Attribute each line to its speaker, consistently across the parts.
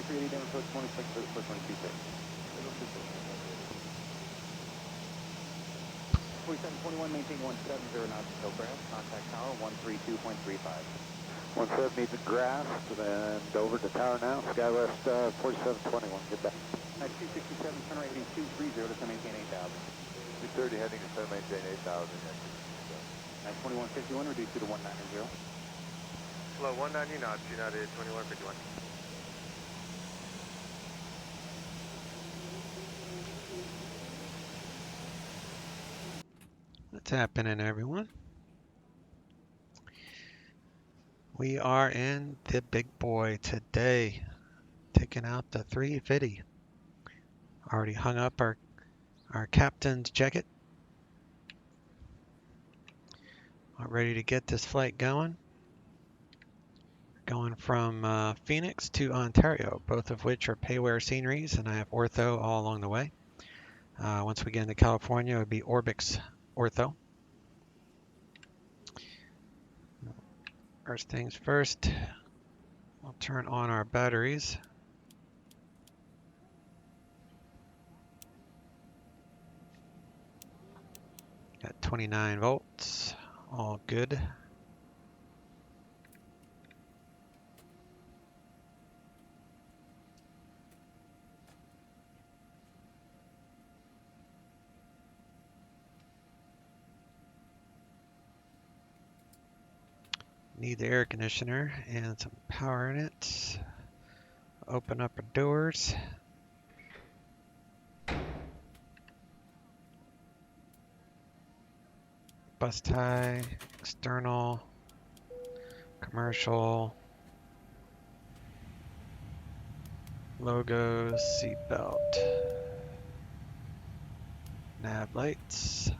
Speaker 1: 2380 down approach 26 for 22.6. 4721, maintain 170 knots until grass. Contact tower 132.35.
Speaker 2: 17 needs grass, and over to tower now. Skywest 4721, get back.
Speaker 1: 267, turn right heading 230 to maintain 8,000.
Speaker 2: 230 heading to maintain 8,000.
Speaker 1: 2151, reduce to 190.
Speaker 3: Slow 190 knots, United 2151.
Speaker 4: What's happening, everyone? We are in the big boy today, taking out the 350. Already hung up our captain's jacket. All ready to get this flight going. Going from Phoenix to Ontario, both of which are pay-wear sceneries, and I have ortho all along the way. Once we get into California, it would be Orbix ortho. First things first, we'll turn on our batteries. Got 29 volts, all good. Need the air conditioner and some power in it. Open up our doors. Bus tie, external, commercial, logos, seatbelt, nav lights.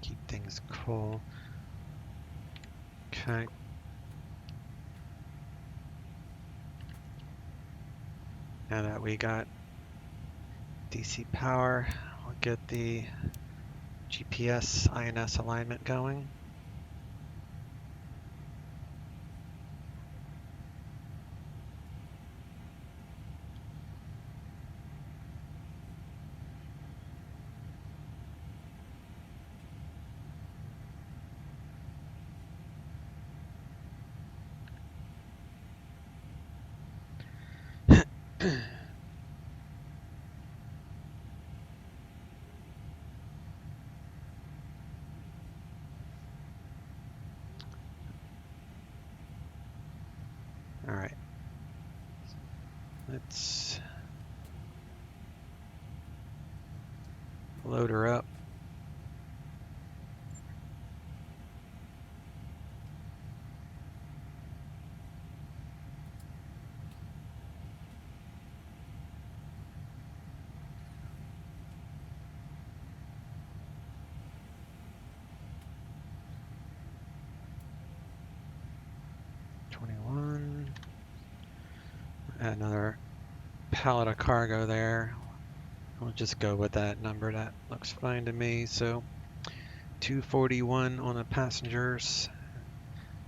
Speaker 4: Keep things cool. Okay. Now that we got DC power, we'll get the GPS INS alignment going. All right. Let's load her up. Add another pallet of cargo there. We'll just go with that number. That looks fine to me. So 241 on the passengers,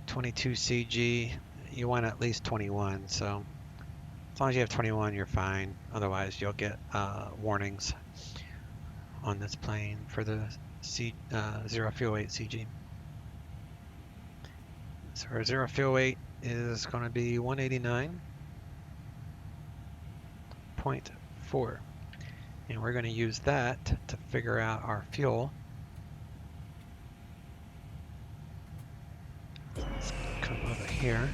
Speaker 4: 22 CG. You want at least 21. So as long as you have 21, you're fine. Otherwise, you'll get warnings on this plane for the 0 fuel weight CG. So our 0 fuel weight is going to be 189.4, and we're going to use that to figure out our fuel. Let's come over here.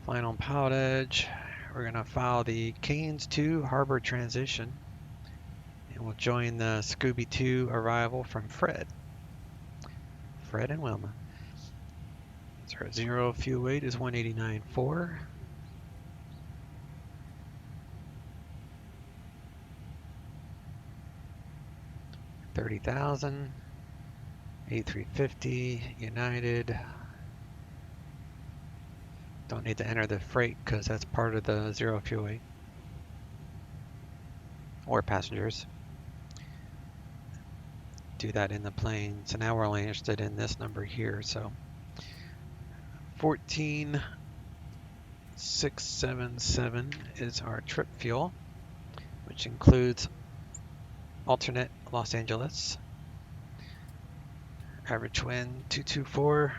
Speaker 4: Final pilotage. We're going to file the Cairns 2 harbor transition, and we'll join the Scooby 2 arrival from Fred and Wilma. So our 0 fuel weight is 189.4. $30,000. A350, United. Don't need to enter the freight because that's part of the zero fuel weight. Or passengers. Do that in the plane. So now we're only interested in this number here. So 14,677 is our trip fuel, which includes alternate Los Angeles. Average wind 224.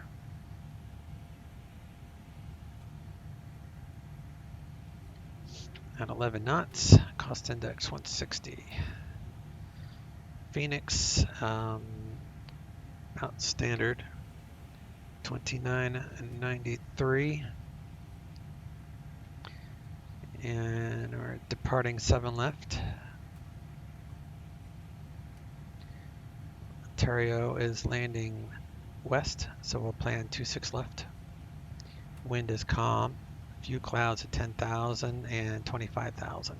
Speaker 4: At 11 knots. Cost index 160. Phoenix, out standard 29.93. And we're departing 7 left. Ontario is landing west, so we'll plan 26 left. Wind is calm. Few clouds at 10,000 and 25,000.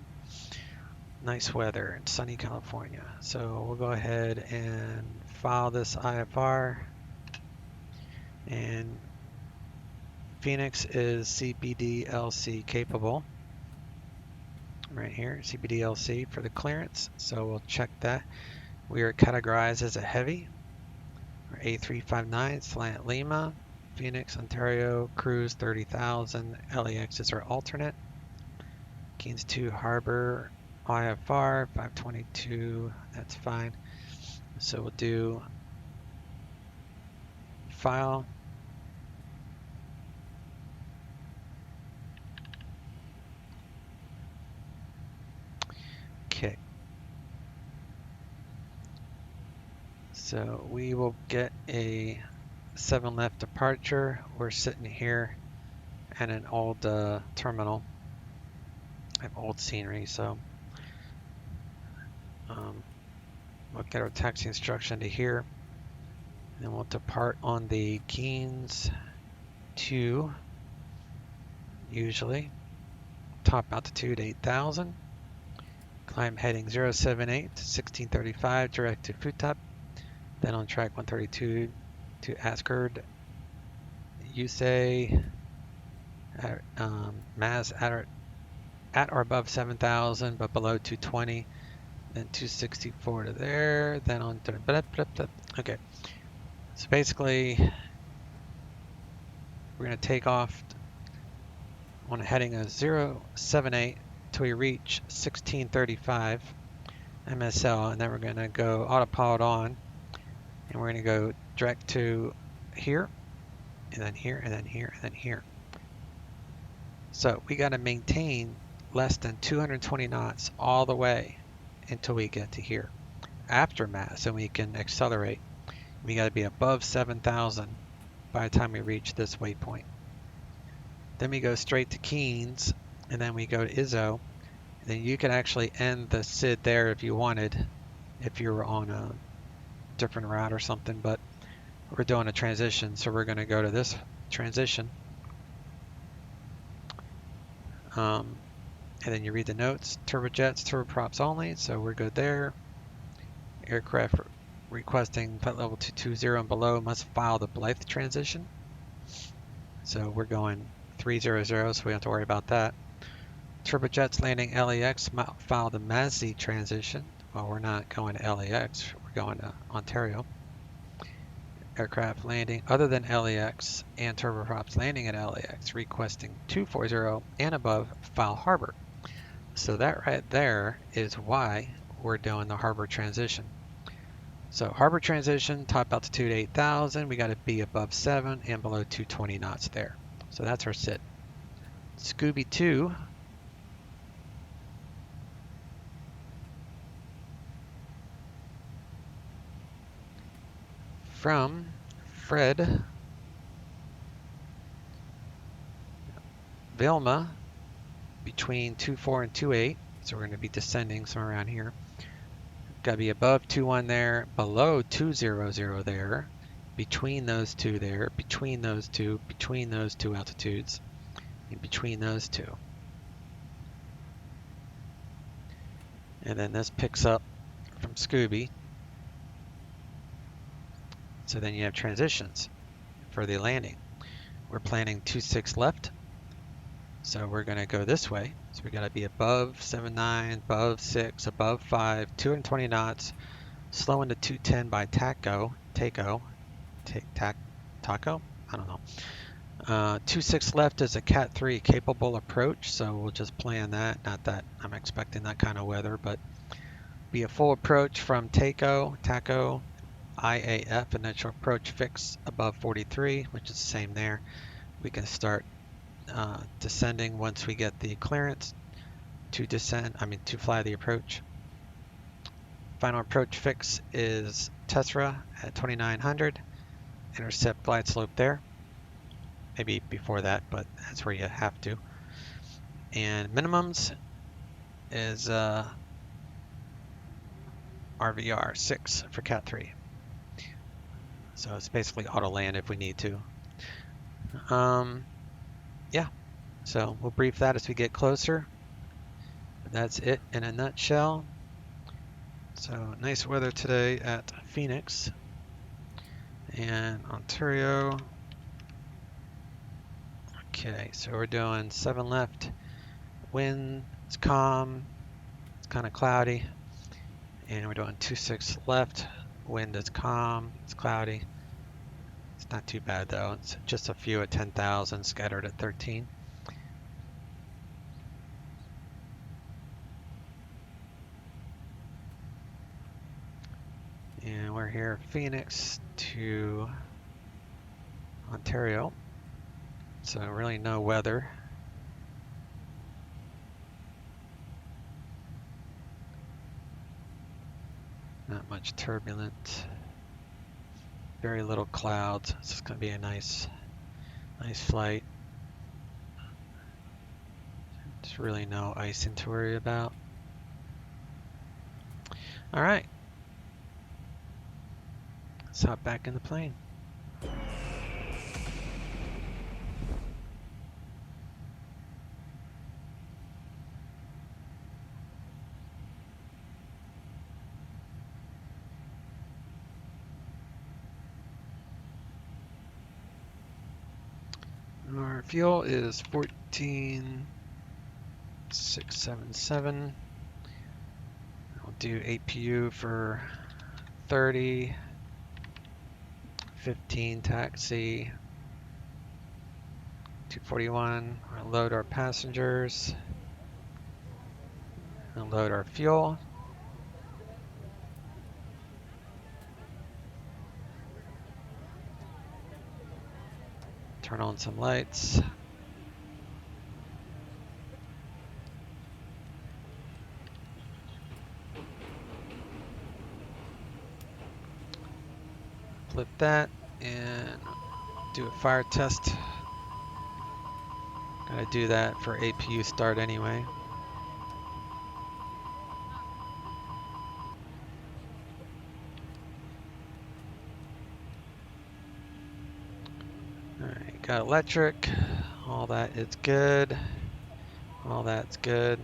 Speaker 4: Nice weather in sunny California. So we'll go ahead and file this IFR. And Phoenix is CPDLC capable. Right here, CPDLC for the clearance. So we'll check that. We are categorized as a heavy. Our A359, Slant Lima. Phoenix, Ontario, cruise 30,000. LAX is our alternate. Keynes 2 Harbor, IFR 522, that's fine. So we'll do file. Okay. So we will get a 7 left departure. We're sitting here at an old terminal. I have old scenery, so we'll get our taxi instruction to here. And we'll depart on the Keynes 2, usually. Top altitude 8,000. Climb heading 078 to 1635, direct to Futap. Then on track 132 to Asgard. You say Maz at or above 7,000, but below 220. Then 264 to there. Then on to okay. So basically, we're going to take off on a heading of 078 till we reach 1635 MSL, and then we're going to go autopilot on, and we're going to go direct to here, and then here, and then here, and then here. So we got to maintain less than 220 knots all the way until we get to here. After mass, and we can accelerate. We got to be above 7,000 by the time we reach this waypoint. Then we go straight to Keynes, and then we go to Izzo. And then you could actually end the SID there if you wanted, if you were on a different route or something, but we're doing a transition, so we're going to go to this transition. And then you read the notes, turbojets, turboprops only, so we're good there. Aircraft requesting flight level 220 and below must file the Blythe transition. So we're going 300, so we don't have to worry about that. Turbojets landing LAX file the Mazzi transition. Well, we're not going to LAX, we're going to Ontario. Aircraft landing other than LAX and turboprops landing at LAX requesting 240 and above file harbor. So that right there is why we're doing the harbor transition. So harbor transition, top altitude 8,000, we got to be above 7 and below 220 knots there. So that's our sit. Scooby 2. From Fred Vilma between 24 and 28. So we're going to be descending somewhere around here. Got to be above 21 there, below 200 there, between those two there, between those two altitudes, and between those two. And then this picks up from Scooby. So then you have transitions for the landing. We're planning 26 left, so we're going to go this way. So we got to be above 79, above 6, above 5, 220 knots, slow into 210 by taco, taco, taco? I don't know. 26 left is a Cat 3 capable approach, so we'll just plan that. Not that I'm expecting that kind of weather, but be a full approach from taco, IAF, initial approach fix above 43, which is the same there. We can start descending once we get the clearance to to fly the approach. Final approach fix is Tessera at 2900. Intercept glide slope there. Maybe before that, but that's where you have to. And minimums is RVR 6 for Cat 3. So it's basically auto land if we need to. Yeah, so we'll brief that as we get closer. But that's it in a nutshell. So nice weather today at Phoenix and Ontario. Okay, so we're doing 7 left. Wind, it's calm, it's kind of cloudy. And we're doing 26 left. Wind is calm, it's cloudy. It's not too bad though. It's just a few at 10,000, scattered at 13. And we're here, Phoenix to Ontario. So really no weather. Not much turbulent. Very little clouds. It's just going to be a nice flight. There's really no icing to worry about. All right. Let's hop back in the plane. Our fuel is 14,677. I'll do APU for 30, 15 taxi, 241. I'll load our passengers. I'll load our fuel. Turn on some lights. Flip that and do a fire test. Gotta do that for APU start anyway. Alright, got electric. All that is good. All that's good.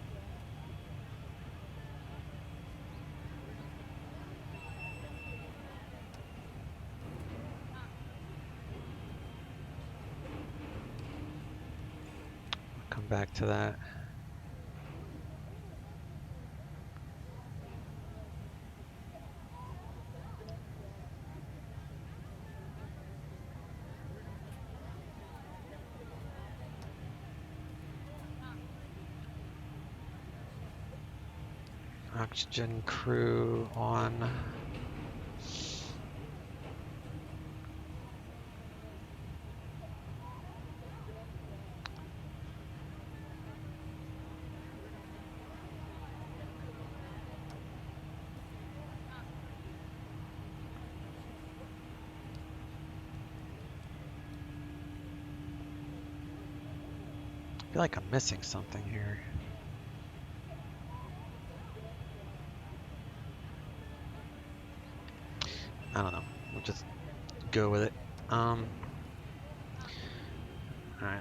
Speaker 4: Come back to that. Oxygen crew on. I feel like I'm missing something here. I don't know. We'll just go with it. Alright,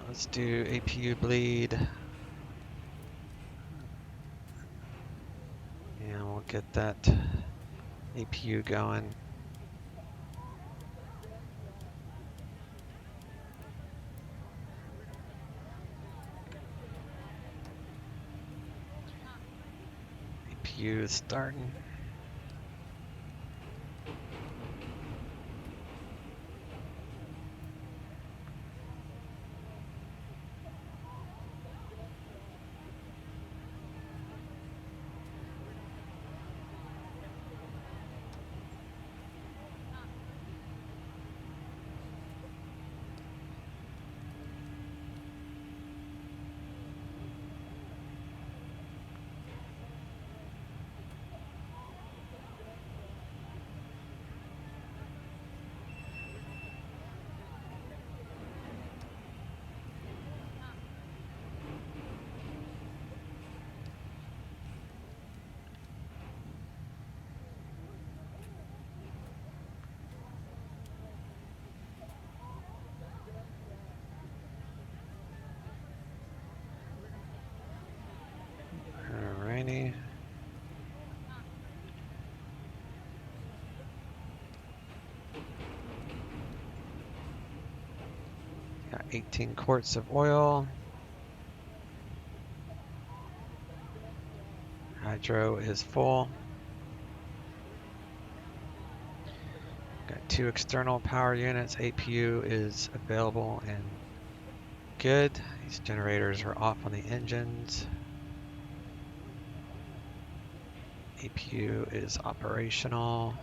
Speaker 4: let's do APU bleed. And we'll get that APU going. APU is starting. Alrighty. Got 18 quarts of oil. Hydro is full. Got 2 external power units. APU is available and good. These generators are off on the engines. APU is operational.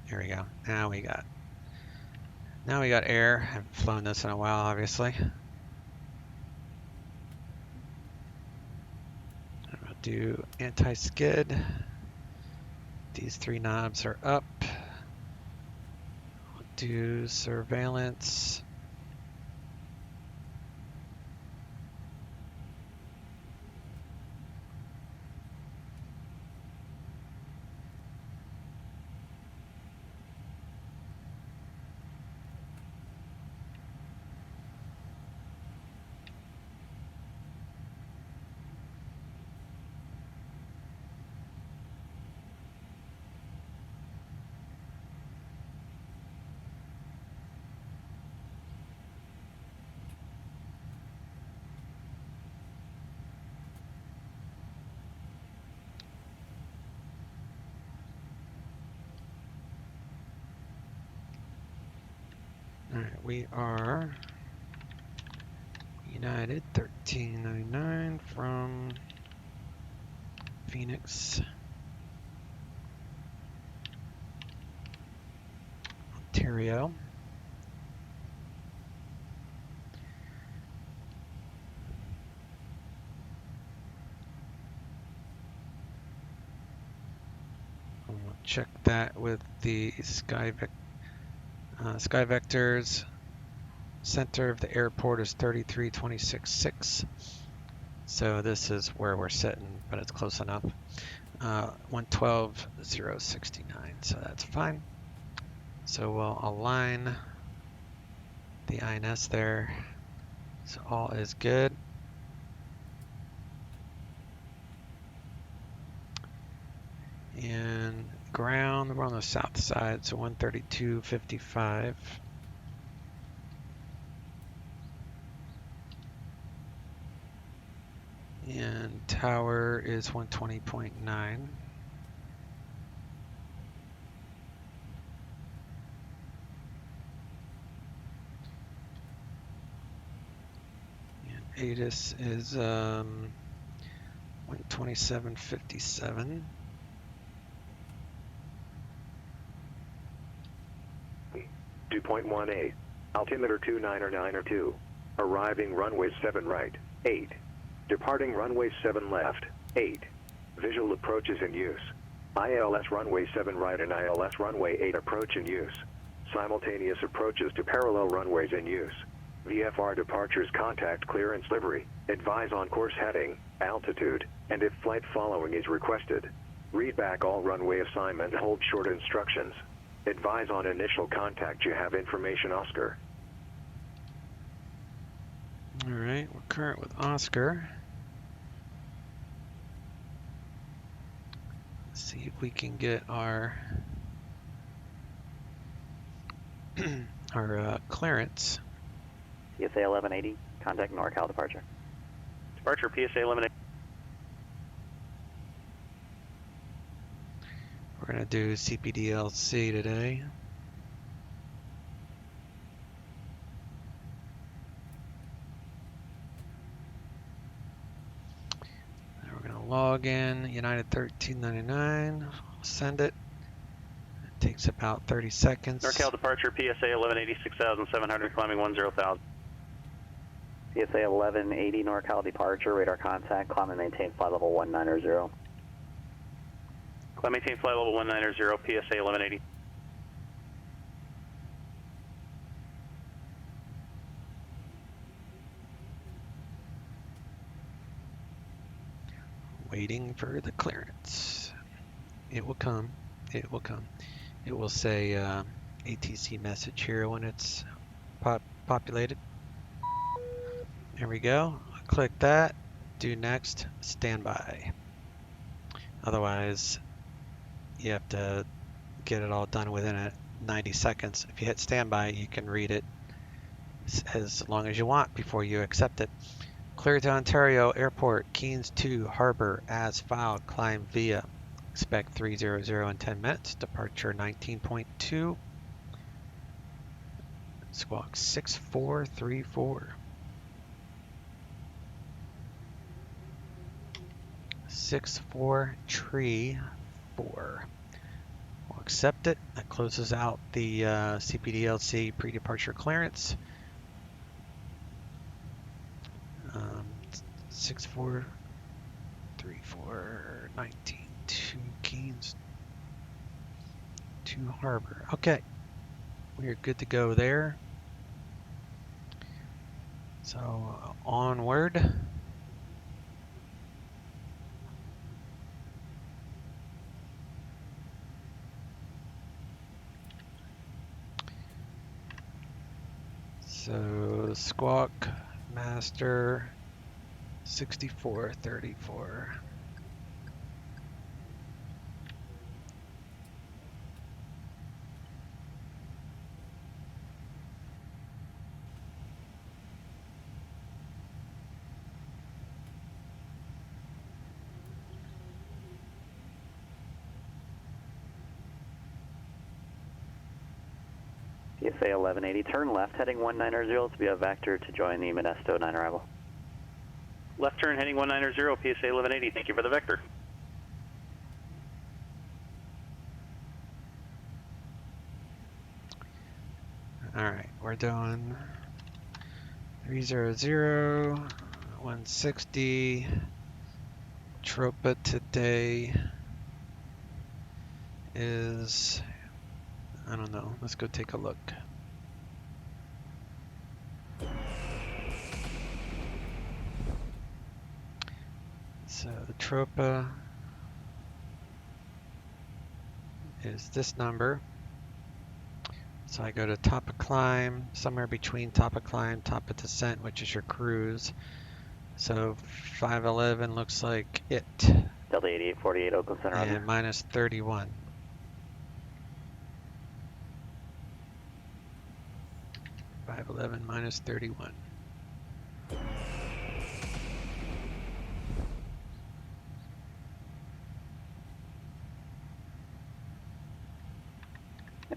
Speaker 4: Here we go. Now we got air. I haven't flown this in a while, obviously. I'm gonna do anti-skid. These 3 knobs are up. We'll do surveillance. Alright, we are United 1399 from Phoenix, Ontario. We'll check that with the sky vectors. Center of the airport is 33.26.6. So this is where we're sitting, but it's close enough. 112.069, so that's fine. So we'll align the INS there. So all is good. And ground, we're on the south side, so 132.55. And tower is 120.9. And ATIS is 127.57.
Speaker 5: Dew point 18. Altimeter 2992. Arriving runway 7 right, 8. Departing runway 7 left, 8. Visual approaches in use. ILS runway 7 right and ILS runway 8 approach in use. Simultaneous approaches to parallel runways in use. VFR departures contact clearance livery. Advise on course heading, altitude, and if flight following is requested. Read back all runway assignment and hold short instructions. Advise on initial contact. You have information, Oscar.
Speaker 4: All right, we're current with Oscar. Let's see if we can get our our clearance.
Speaker 1: PSA 1180, contact NorCal departure.
Speaker 3: Departure PSA 1180.
Speaker 4: We're gonna do CPDLC today. Then we're gonna log in United 1399. Send it. It takes about 30 seconds.
Speaker 3: NorCal departure PSA 1180, 6,700, climbing 10,000.
Speaker 1: PSA 1180, NorCal departure, radar contact, climb and maintain flight level 190.
Speaker 3: Climb maintain flight level 190, PSA 1180.
Speaker 4: Waiting for the clearance. It will come. It will come. It will say ATC message here when it's populated. There we go. Click that. Do next. Standby. Otherwise, you have to get it all done within 90 seconds. If you hit standby, you can read it as long as you want before you accept it. Clear to Ontario Airport, Keens 2, Harbor, as filed, climb via. Expect 300 in 10 minutes, departure 19.2. Squawk 6434. 6434. We'll accept it. That closes out the CPDLC pre-departure clearance. 6434 192 Keens 2 Harbor. Okay, we are good to go there. So onward. So squawk master 6434.
Speaker 1: PSA 1180, turn left, heading 190 to be a vector to join the Modesto 9 arrival.
Speaker 3: Left turn heading 190, PSA 1180. Thank you for the vector.
Speaker 4: All right, we're doing 300, 160. Tropa today is, I don't know, let's go take a look. So the Tropa is this number. So I go to top of climb, somewhere between top of climb, top of descent, which is your cruise. So 511 looks like it.
Speaker 1: Delta 8848, Oakland Center.
Speaker 4: And minus 31. minus 31.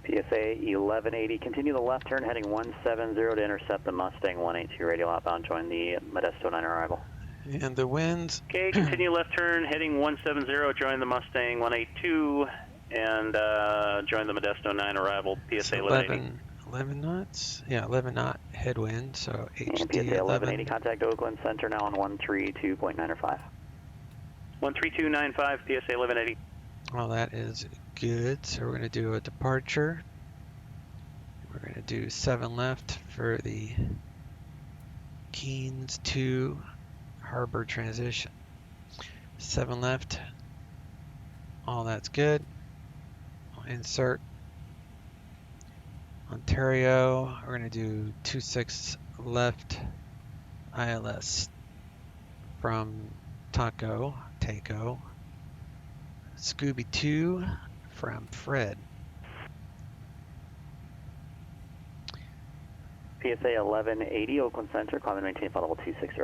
Speaker 1: PSA 1180, continue the left turn heading 170 to intercept the Mustang 182 radial outbound, join the Modesto 9 arrival.
Speaker 4: And the winds.
Speaker 3: Okay, continue left turn heading 170, join the Mustang 182 and join the Modesto 9 arrival, PSA 1180.
Speaker 4: 11 knots? Yeah, 11 knot headwind, so HD
Speaker 1: and PSA 1180, contact Oakland Center now on 132.905.
Speaker 3: 13295, PSA 1180.
Speaker 4: Well, that is good. So we're going to do a departure. We're going to do 7 left for the Keens 2 Harbor transition. 7 left. All that's good. I'll insert Ontario. We're going to do 26 left ILS from Taco, Scooby 2 from Fred.
Speaker 1: PSA 1180, Oakland Center, climb and maintain flight level 260.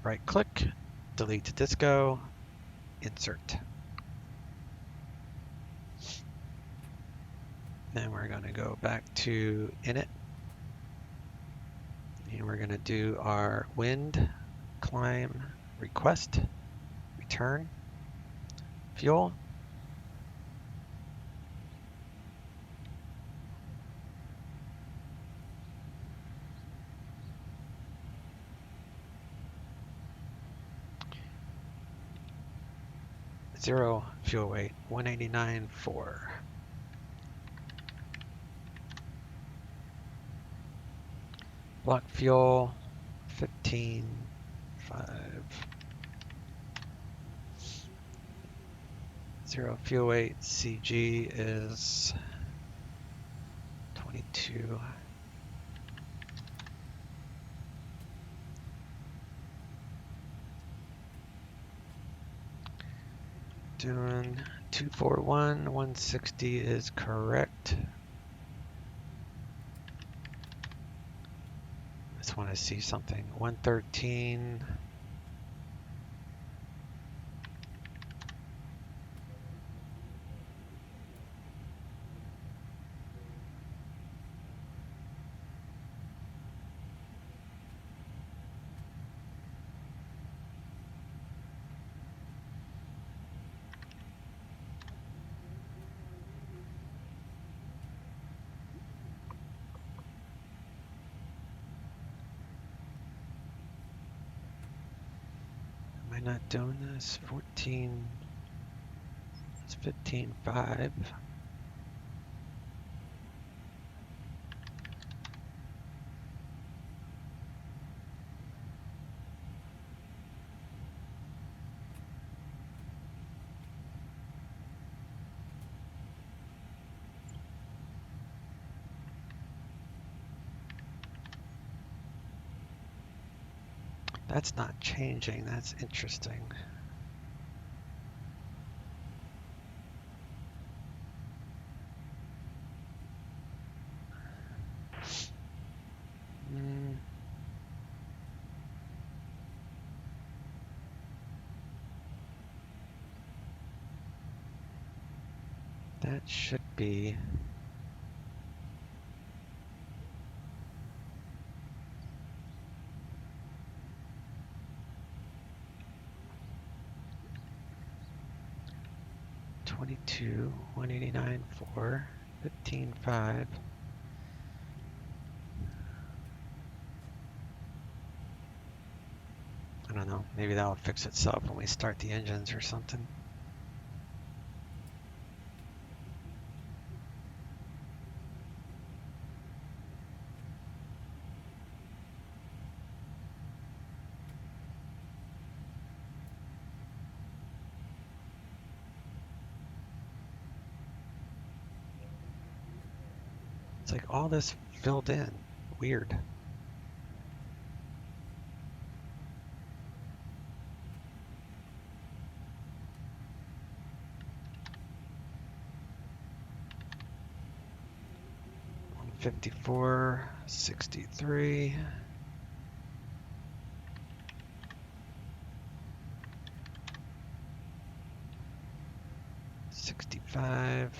Speaker 4: Right click, delete to disco, insert. Then we're going to go back to init. And we're going to do our wind, climb, request, return, fuel. Zero fuel weight, 189.4. Block fuel, 15.5. Zero fuel weight, CG is 22. Doing 241, 160 is correct. Just want to see something. 113. Am I not doing this? 14. It's 15.5. That's not changing. That's interesting. That should be. $22, 189.4, 15.5. I don't know. Maybe that'll fix itself when we start the engines or something. It's like all this filled in. Weird. $54, 63. $65.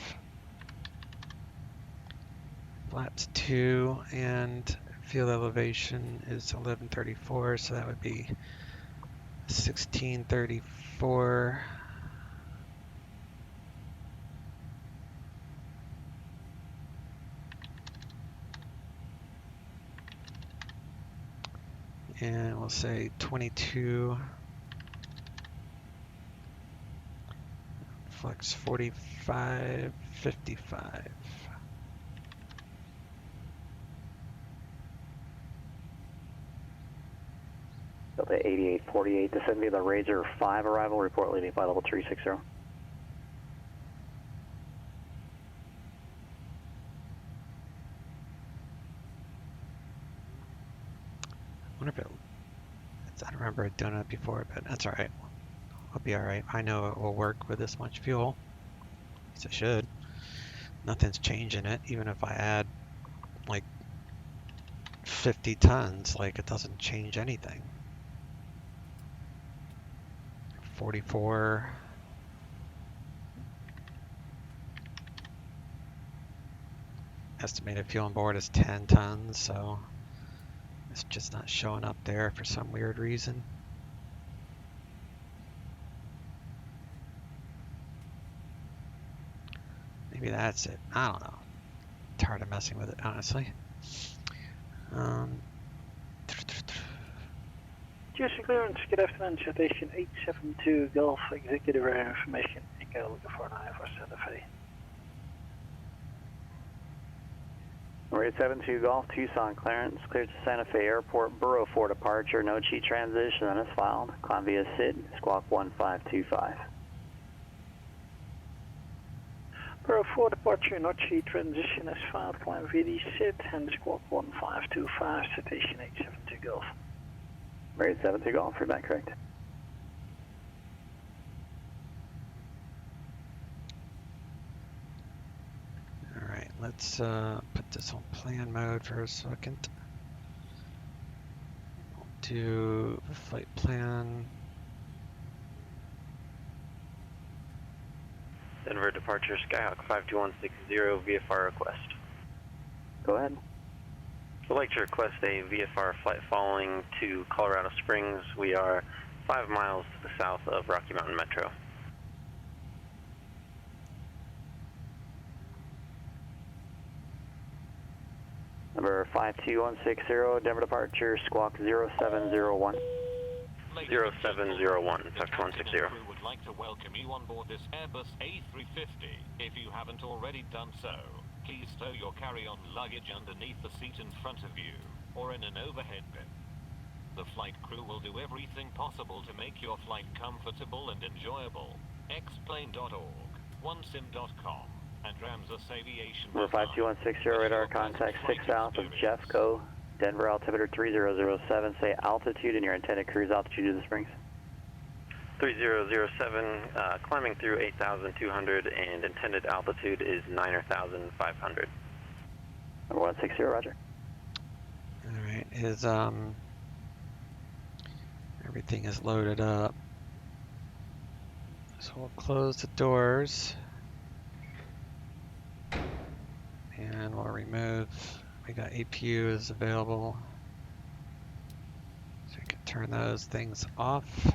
Speaker 4: Flaps 2 and field elevation is 1134, so that would be 1634. And we'll say 22. Flex 45, 55.
Speaker 1: Delta 8848, descend via the Razor 5 arrival, report leading flight level 360.
Speaker 4: wonder if I don't remember it doing it before, but that's alright. I'll be alright. I know it will work with this much fuel. At least it should. Nothing's changing it, even if I add like 50 tons, like it doesn't change anything. 44. Estimated fuel on board is 10 tons, so it's just not showing up there for some weird reason. Maybe that's it. I don't know. Tired of messing with it, honestly.
Speaker 6: Just clearance, good afternoon, citation 872 Golf, executive air information, Echo looking for an eye for Santa Fe.
Speaker 1: Number 872 Golf, Tucson clearance, cleared to Santa Fe Airport, Burrow 4 departure, no cheat transition, and is filed. Climb via SID, squawk 1525.
Speaker 6: Burrow 4 departure, not cheat transition is filed, climb via the SID, and squawk 1525, citation 872 Golf.
Speaker 1: Number 872 Golf, feedback correct.
Speaker 4: Alright, let's put this on plan mode for a second. We'll do flight plan.
Speaker 3: Denver departure, Skyhawk 52160, VFR request.
Speaker 1: Go ahead.
Speaker 3: I'd like to request a VFR flight following to Colorado Springs. We are 5 miles to the south of Rocky Mountain Metro.
Speaker 1: Number 52160, Denver departure, squawk 0701.
Speaker 3: 0701, Tuck 160.
Speaker 7: We would like to welcome you on board this Airbus A350. If you haven't already done so, please stow your carry-on luggage underneath the seat in front of you, or in an overhead bin. The flight crew will do everything possible to make your flight comfortable and enjoyable. Xplane.org, onesim.com, and Ramses Aviation.
Speaker 1: Number 52160, radar contact 6 south of Jeffco, Denver altimeter 3007. Say altitude and your intended cruise altitude to the Springs.
Speaker 3: 3007, climbing through 8,200, and intended altitude is 9,500.
Speaker 1: Number 160, roger.
Speaker 4: Alright, is everything is loaded up. So we'll close the doors. And we'll remove, we got APUs available. So we can turn those things off.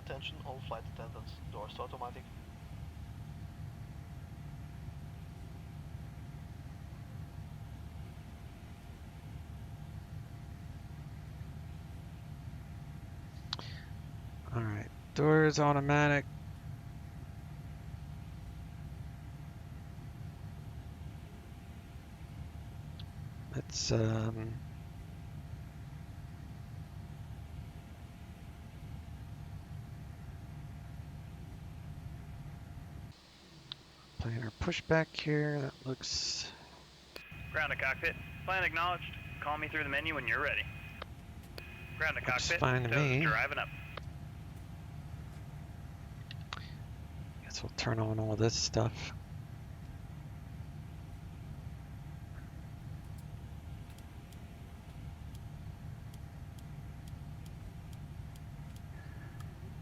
Speaker 8: Attention all flight attendants, doors to automatic.
Speaker 4: Alright, doors automatic. Let's plan our pushback here. That looks
Speaker 9: Ground to cockpit. Plan acknowledged. Call me through the menu when you're ready. Ground to
Speaker 4: looks
Speaker 9: cockpit.
Speaker 4: fine to me.
Speaker 9: Driving up.
Speaker 4: Guess we'll turn on all this stuff.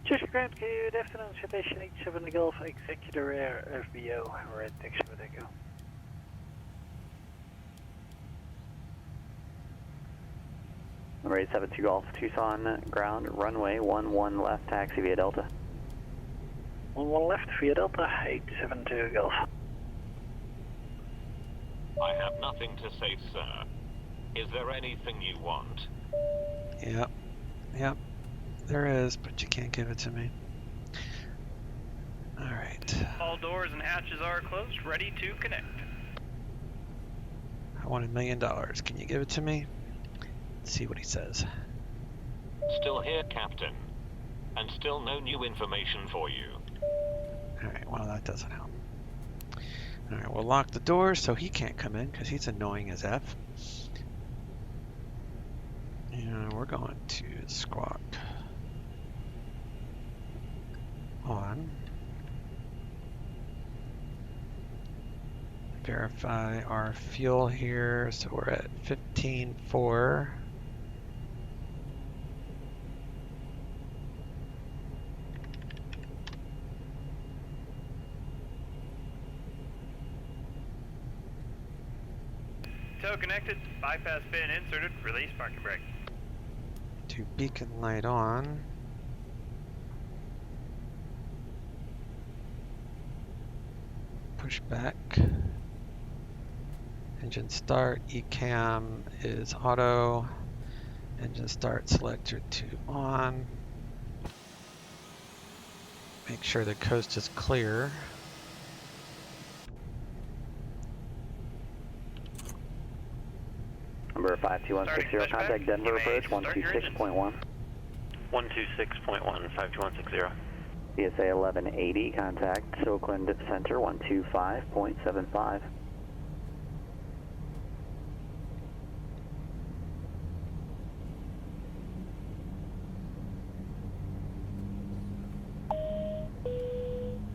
Speaker 6: Just ground, good afternoon, citation 87 Golf, executive air FBO, red taxi with Echo.
Speaker 1: Number 872 Golf, Tucson ground, runway 11 left, taxi via Delta.
Speaker 6: 11 left via Delta, 872 Golf.
Speaker 7: I have nothing to say, sir. Is there anything you want?
Speaker 4: Yep. Yep. There is, but you can't give it to me. Alright.
Speaker 9: All doors and hatches are closed, ready to connect.
Speaker 4: I want $1 million. Can you give it to me? Let's see what he says.
Speaker 7: Still here, Captain. and still no new information for you.
Speaker 4: Alright, well that doesn't help. Alright, we'll lock the door so he can't come in because he's annoying as F. And we're going to squawk on. Verify our fuel here, so we're at 15.4.
Speaker 9: Tow connected, bypass pin inserted, release parking brake.
Speaker 4: To beacon light on. Push back. Engine start, ECAM is auto. Engine start selector to on. Make sure the coast is clear.
Speaker 1: Number 52160, contact Denver approach 126.1.
Speaker 3: 126.1, 52160.
Speaker 1: PSA 1180, contact Oakland Center 125.75.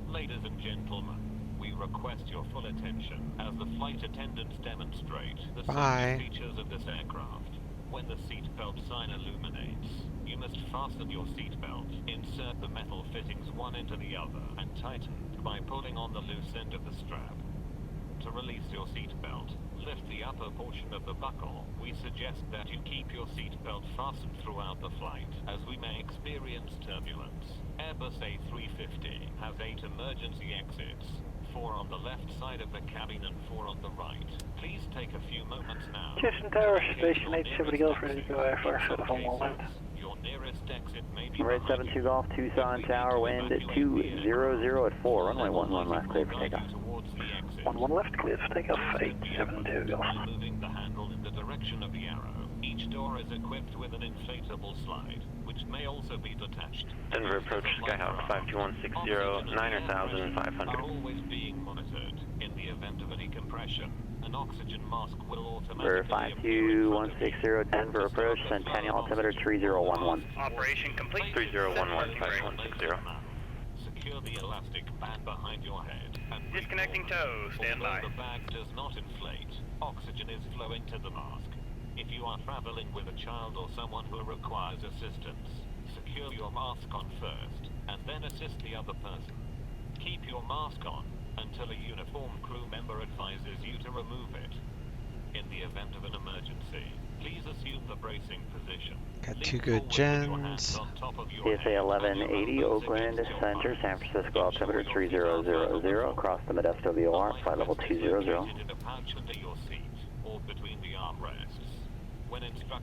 Speaker 7: Ladies and gentlemen, we request your full attention as the flight attendants demonstrate the safety features of this aircraft. When the seatbelt sign illuminates, you must fasten your seatbelt, insert the metal fittings one into the other, and tighten by pulling on the loose end of the strap. To release your seatbelt, lift the upper portion of the buckle. We suggest that you keep your seatbelt fastened throughout the flight, as we may experience turbulence. Airbus A350 has 8 emergency exits, 4 on the left side of the cabin and 4 on the right. Please take a few moments now.
Speaker 6: Houston Tower, station 870 Golf, ready to go AFR, set up on 1 left.
Speaker 7: Your nearest exit may be
Speaker 1: Number 872 Golf, Tucson Tower, wind at 200 at 4, runway 11 left, clear for takeoff.
Speaker 6: 11 left, clear for takeoff, 872 Golf.
Speaker 7: Moving the handle in the direction of the arrow. Each door is equipped with an inflatable slide, which may also be detached.
Speaker 3: Denver approach Skyhawk 52160, 9,500.
Speaker 7: Are always being monitored. In the event of any compression, an oxygen mask will
Speaker 1: Number
Speaker 7: automatically
Speaker 1: 52160, Denver approach, Centennial altimeter 3011.
Speaker 9: Operation complete.
Speaker 3: 3011, 5160.
Speaker 7: Secure the elastic band behind your head. And
Speaker 9: Disconnecting tow, stand by.
Speaker 7: Although the bag does not inflate, oxygen is flowing to the mask. If you are traveling with a child or someone who requires assistance, secure your mask on first, and then assist the other person. Keep your mask on until a uniformed crew member advises you to remove it. In the event of an emergency, please assume the bracing position.
Speaker 4: Got 2 good gens.
Speaker 1: PSA 1180, Oakland Center, San Francisco, altimeter 3000, across the Modesto VOR, flight level 200.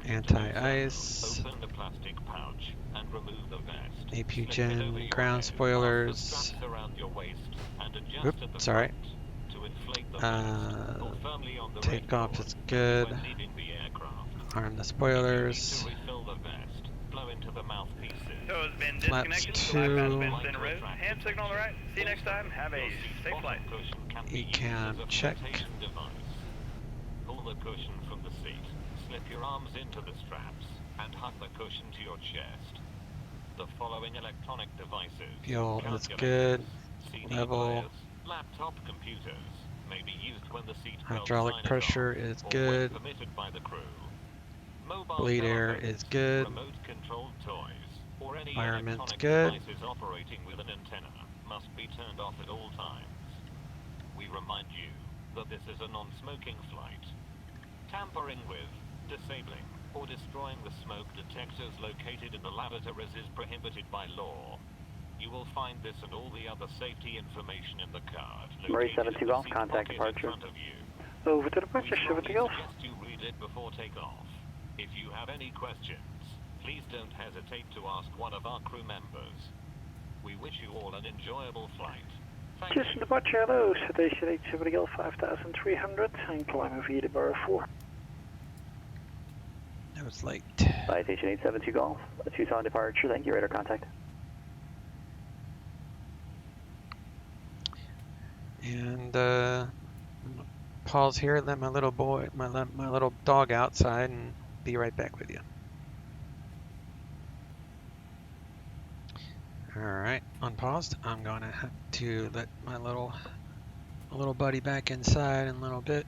Speaker 4: Anti-ice.
Speaker 7: Open the plastic pouch and remove the vest.
Speaker 4: AP gen, ground spoilers. Oop, sorry. Takeoff is good. Arm the spoilers.
Speaker 9: Tow has been
Speaker 4: Flaps
Speaker 9: disconnected.
Speaker 4: 2.
Speaker 9: Bypass pin's in route. Hand signal on the right. See you next time. Have a safe flight.
Speaker 4: ECAM check.
Speaker 7: Pull the cushion from the seat. Slip your arms into the straps and hug the cushion to your chest. The following electronic devices,
Speaker 4: Fuel is good.
Speaker 7: CD
Speaker 4: Level.
Speaker 7: players, laptop computers may be used when the seat
Speaker 4: Hydraulic pressure is good.
Speaker 7: permitted by the crew. Mobile
Speaker 4: Bleed air
Speaker 7: telephones,
Speaker 4: is good.
Speaker 7: remote controlled toys, or any
Speaker 4: Environment's
Speaker 7: electronic
Speaker 4: good.
Speaker 7: devices operating with an antenna must be turned off at all times. We remind you that this is a non-smoking flight. Tampering with, disabling, or destroying the smoke detectors located in the lavatories is prohibited by law. You will find this and all the other safety information in the card.
Speaker 1: Number 872 Golf, contact departure.
Speaker 6: Over to departure, 70 Golf.
Speaker 7: Suggest you read it before takeoff. If you have any questions, please don't hesitate to ask one of our crew members. We wish you all an enjoyable flight. Thank you.
Speaker 6: Houston departure, hello, station 870 Golf 5300, and climb via the Borough 4.
Speaker 4: That was late.
Speaker 1: Flight station 872 Golf, Tucson departure, thank you, radar contact.
Speaker 4: And pause here, let my little boy, my little dog outside, and be right back with you. All right, unpaused. I'm gonna have to let my little buddy back inside in a little bit.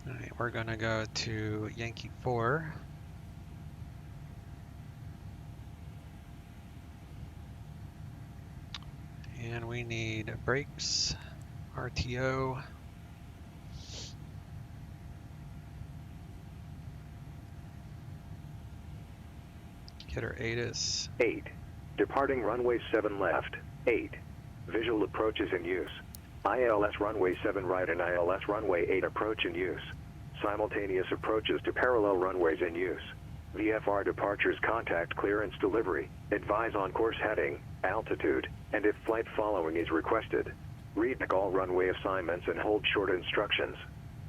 Speaker 4: All right, we're gonna go to Yankee 4. And we need brakes, RTO. Get our ATIS.
Speaker 5: 8. Departing runway 7 left. 8. Visual approach is in use. ILS runway 7 right and ILS runway 8 approach in use. Simultaneous approaches to parallel runways in use. VFR departures contact clearance delivery. Advise on course heading, altitude, and if flight following is requested. Read all runway assignments and hold short instructions.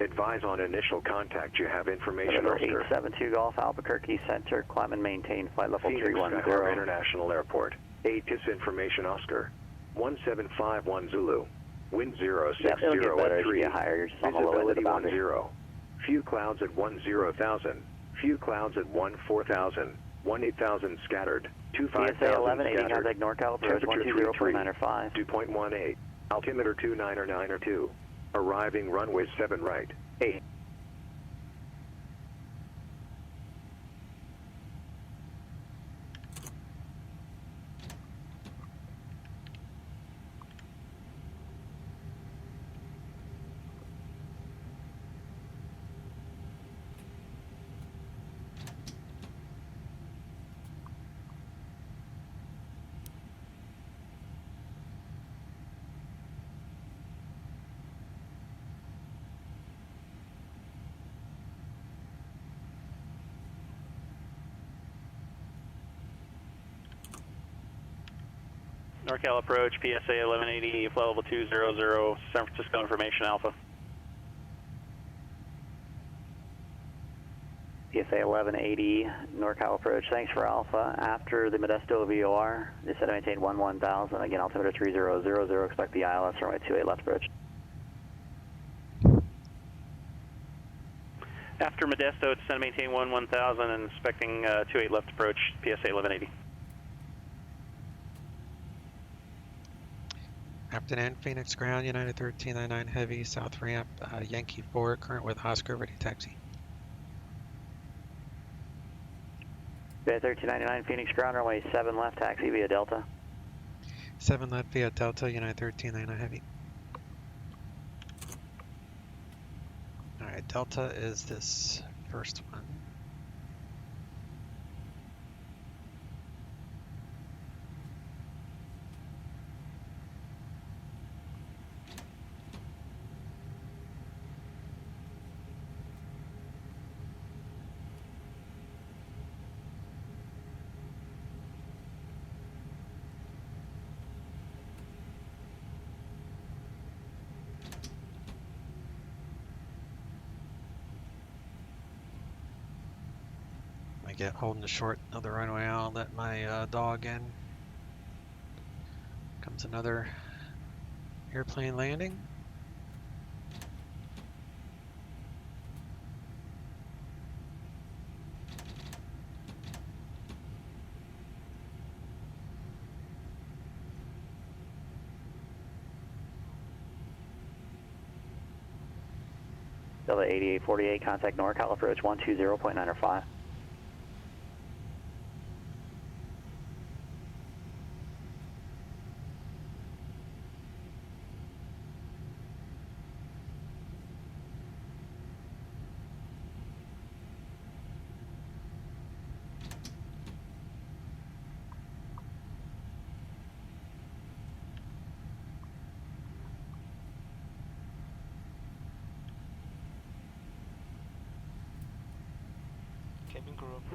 Speaker 5: Advise on initial contact. You have information.
Speaker 1: Number 872 Golf Albuquerque Center, climb and maintain flight level 310.
Speaker 5: Phoenix International Airport. ATIS information Oscar. 1751 Zulu. Wind 060
Speaker 1: at 3.
Speaker 5: Visibility 10. Few clouds at 10,000. Few clouds at 14,000. 18,000 scattered. 25,000
Speaker 1: PSA 1180
Speaker 5: scattered.
Speaker 1: contact NorCal approach 120.905.
Speaker 5: 2.18. Altimeter 2992. Arriving runway 7 right. 8.
Speaker 3: NorCal approach, PSA 1180, flight level 200, San Francisco information Alpha.
Speaker 1: PSA 1180, NorCal approach, thanks for Alpha. After the Modesto VOR, they said to maintain 11,000. Again, altimeter 3000, expect the ILS runway 28 left approach.
Speaker 3: After Modesto, it's to maintain 11,000 and expecting 28 left approach, PSA 1180.
Speaker 4: Afternoon, Phoenix ground, United 1399 Heavy, south ramp, Yankee 4, current with Oscar, ready taxi.
Speaker 1: United 1399 Phoenix ground, runway 7 left, taxi via Delta.
Speaker 4: 7 left via Delta, United 1399 Heavy. Alright, Delta is this first one. Get holding the short of the runway. I'll let my dog in. Comes another airplane landing.
Speaker 1: Delta 8848, contact NorCal approach 120.905.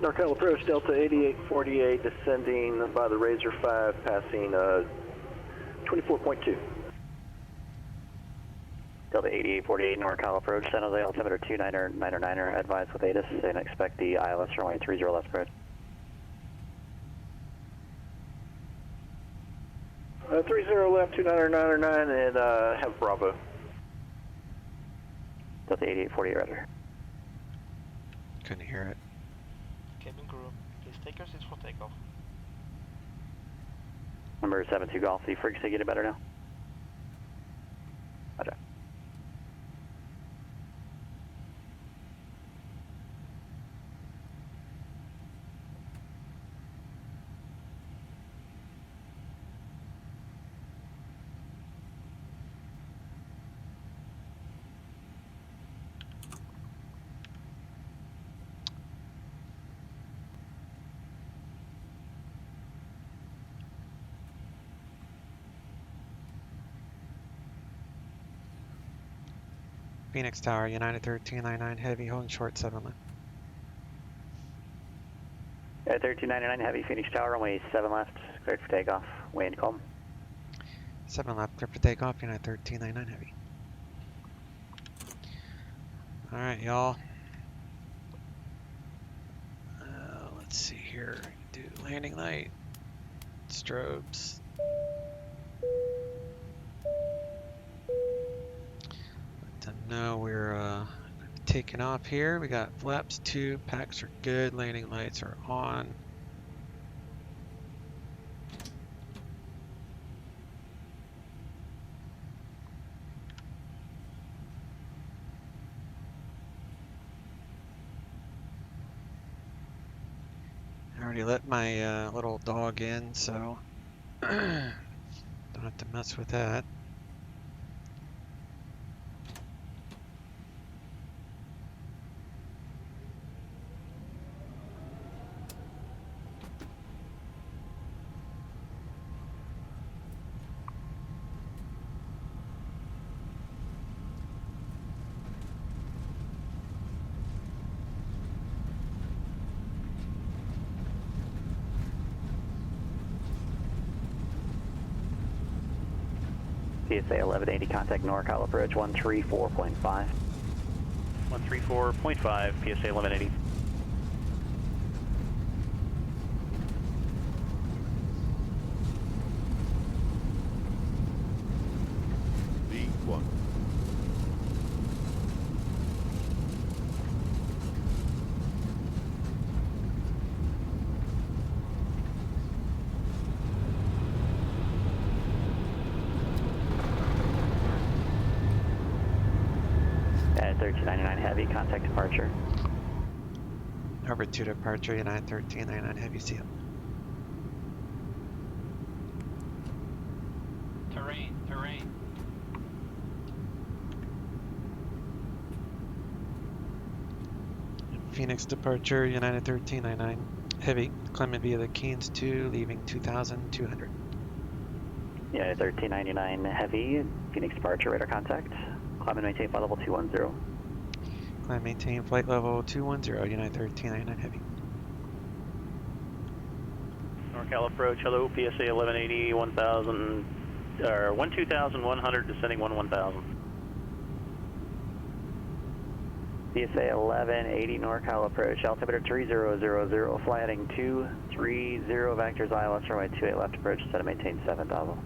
Speaker 10: NorCal approach, Delta 8848, descending by the Razor 5, passing 24.2.
Speaker 1: Delta 8848 NorCal approach, San Jose altimeter 29er, advise with ATIS and expect the ILS runway 30 left approach.
Speaker 6: 30 left, 2999, and have Bravo.
Speaker 1: Delta 8848 roger.
Speaker 4: Couldn't hear it.
Speaker 8: Cabin crew, please take your seats for takeoff.
Speaker 1: Number 72 Golf, the frequency getting better now? Roger.
Speaker 4: Phoenix Tower, United 1399 Heavy, holding short 7 left.
Speaker 1: 1399 Heavy, Phoenix Tower, runway 7 left, cleared for takeoff, wind calm.
Speaker 4: 7 left, clear for takeoff, United 1399 Heavy. Alright, y'all. Let's see here. Do landing light, strobes. Let them know we're taking off here. We got flaps 2, packs are good, landing lights are on. I already let my little dog in, so don't have to mess with that.
Speaker 1: PSA 1180, contact NorCal approach 134.5.
Speaker 3: 134.5, PSA 1180.
Speaker 11: V1.
Speaker 1: At 1399 Heavy, contact departure.
Speaker 4: Over to departure, United 1399 Heavy, see it.
Speaker 7: Terrain.
Speaker 4: Phoenix departure, United 1399 Heavy, climbing via the Keynes 2, leaving 2200.
Speaker 1: Yeah, 1399 Heavy, Phoenix departure, radar contact. Climb and maintain flight level 210.
Speaker 4: Climb, maintain flight level 210, United 1399 Heavy.
Speaker 3: NorCal approach, hello, PSA 1180, 1000, or 12100, descending 1000.
Speaker 1: PSA 1180 NorCal approach, altimeter 3000, fly heading 230, vectors ILS runway 28 left approach, set to maintain 7000.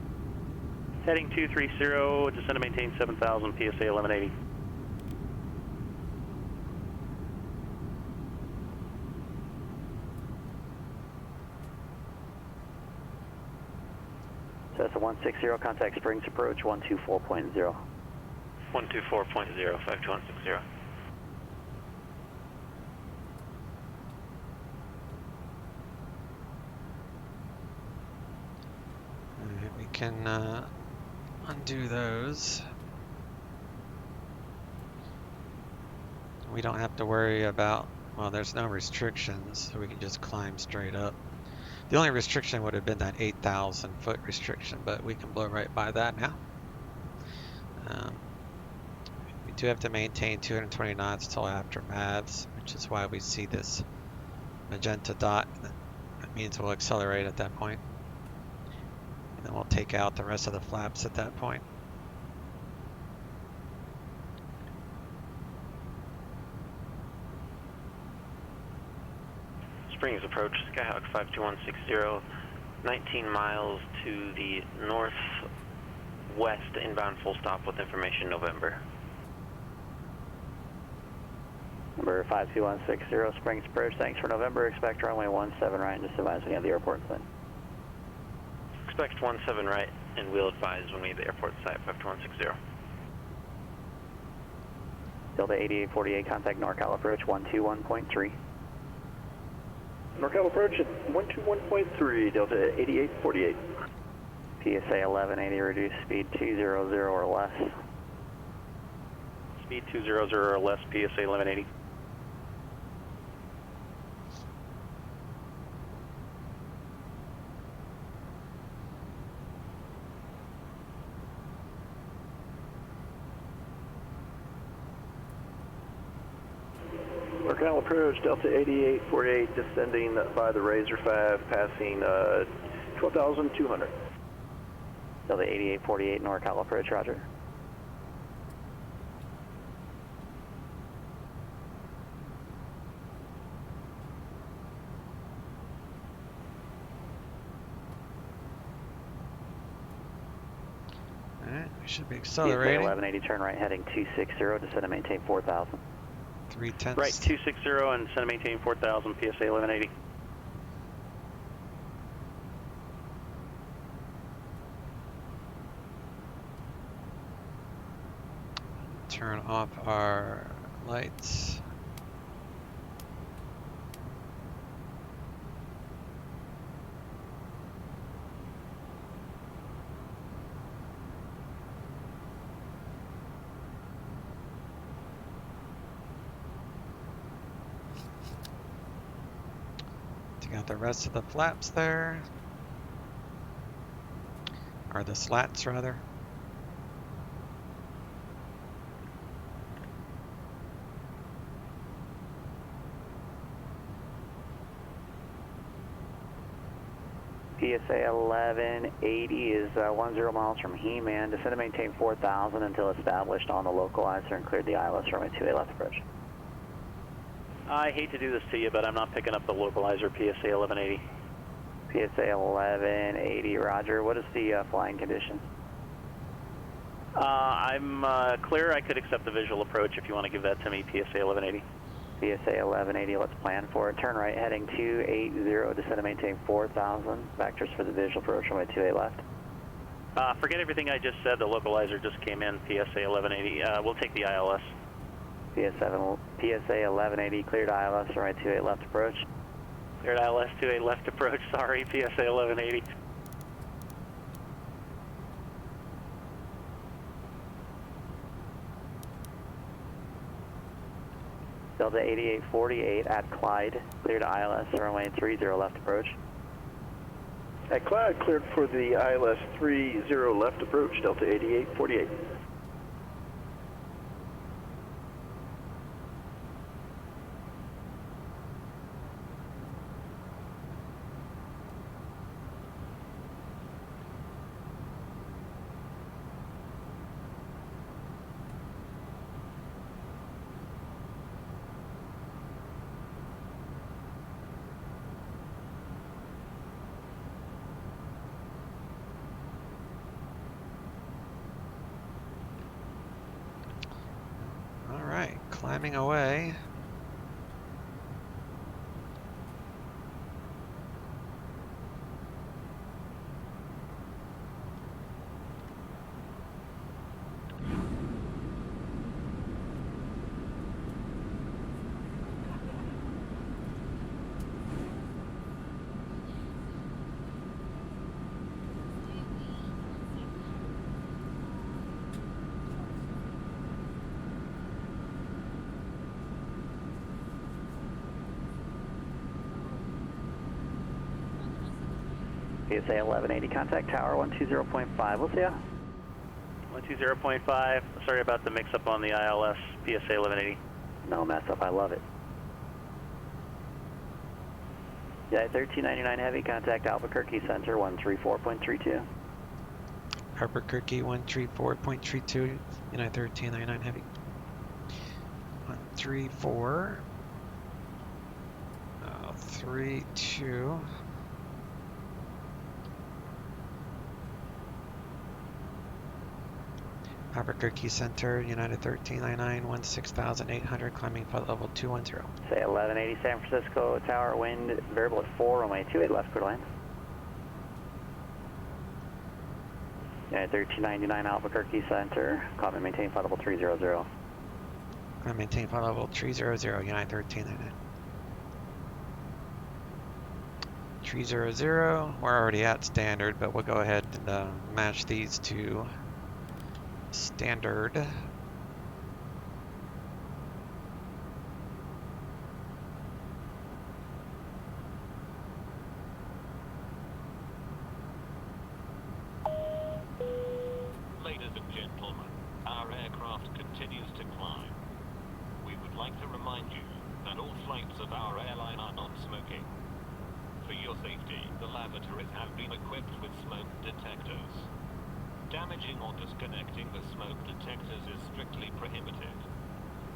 Speaker 3: Heading 230, descend to maintain 7000, PSA 1180.
Speaker 1: So that's a 160, contact Springs approach 124.0.
Speaker 3: 124.0, 52160.
Speaker 4: Alright, we can undo those. We don't have to worry about, well, there's no restrictions, so we can just climb straight up. The only restriction would have been that 8,000 foot restriction, but we can blow right by that now. We do have to maintain 220 knots till after MAVs, which is why we see this magenta dot. That means we'll accelerate at that point. And then we'll take out the rest of the flaps at that point.
Speaker 3: Springs approach, Skyhawk 52160, 19 miles to the northwest, inbound full stop with information November.
Speaker 1: Number 52160, Springs approach, thanks for November, expect runway 17 right, and just advise when you have the airport in sight.
Speaker 3: Expect 17 right, and we'll advise when we have the airport site, 52160.
Speaker 1: Delta 8848, contact NorCal approach 121.3.
Speaker 10: NorCal approach at 121.3, Delta 8848.
Speaker 1: PSA 1180, reduce speed 200 or less.
Speaker 3: Speed 200 or less, PSA 1180.
Speaker 10: NorCal approach, Delta 8848, descending by the Razor 5, passing 12,200.
Speaker 1: Delta 8848, NorCal approach, roger.
Speaker 4: Alright, we should be
Speaker 1: PSA
Speaker 4: accelerating.
Speaker 1: 1180, turn right, heading 260, descend and maintain 4,000.
Speaker 4: 3/10.
Speaker 3: Right, 260 and descend and maintain 4,000, PSA 1180.
Speaker 4: Turn off our lights. Take out the rest of the flaps there. Or the slats, rather.
Speaker 1: PSA 1180 is 10 miles from He-Man. Descend and maintain 4,000 until established on the localizer and cleared the ILS runway 28 left approach.
Speaker 3: I hate to do this to you, but I'm not picking up the localizer, PSA 1180.
Speaker 1: PSA 1180, roger. What is the flying condition?
Speaker 3: I'm clear. I could accept the visual approach if you want to give that to me, PSA 1180.
Speaker 1: PSA 1180, let's plan for it. Turn right, heading 280, descend and maintain 4,000. Vectors for the visual approach, runway 28 left.
Speaker 3: Forget everything I just said. The localizer just came in, PSA 1180. We'll take the ILS.
Speaker 1: PSA 1180, cleared ILS, runway 28 left approach.
Speaker 3: Cleared ILS 28 left approach, sorry, PSA 1180.
Speaker 1: Delta 8848 at Clyde, cleared ILS, runway 30 left approach.
Speaker 10: At Clyde, cleared for the ILS 30 left approach, Delta 8848.
Speaker 4: Alright, climbing away.
Speaker 1: PSA 1180, contact tower 120.5, we'll see ya.
Speaker 3: 120.5, sorry about the mix-up on the ILS, PSA 1180.
Speaker 1: No mess up, I love it. Yeah, 1399 Heavy, contact Albuquerque Center 134.32.
Speaker 4: Albuquerque 134.32, United 1399 Heavy. 134. 32. Albuquerque Center, United 1399, 16,800, climbing flight level 210.
Speaker 1: Say 1180 San Francisco Tower, wind variable at 4, runway 28 left, clear to land. United 1399 Albuquerque Center, climb and maintain flight level 300.
Speaker 4: Climb and maintain flight level 300, United 1399. 300, we're already at standard, but we'll go ahead and match these to standard.
Speaker 7: Ladies and gentlemen, our aircraft continues to climb. We would like to remind you that all flights of our airline are non-smoking. For your safety, the lavatories have been equipped with smoke detectors. Damaging or disconnecting the smoke detectors is strictly prohibited.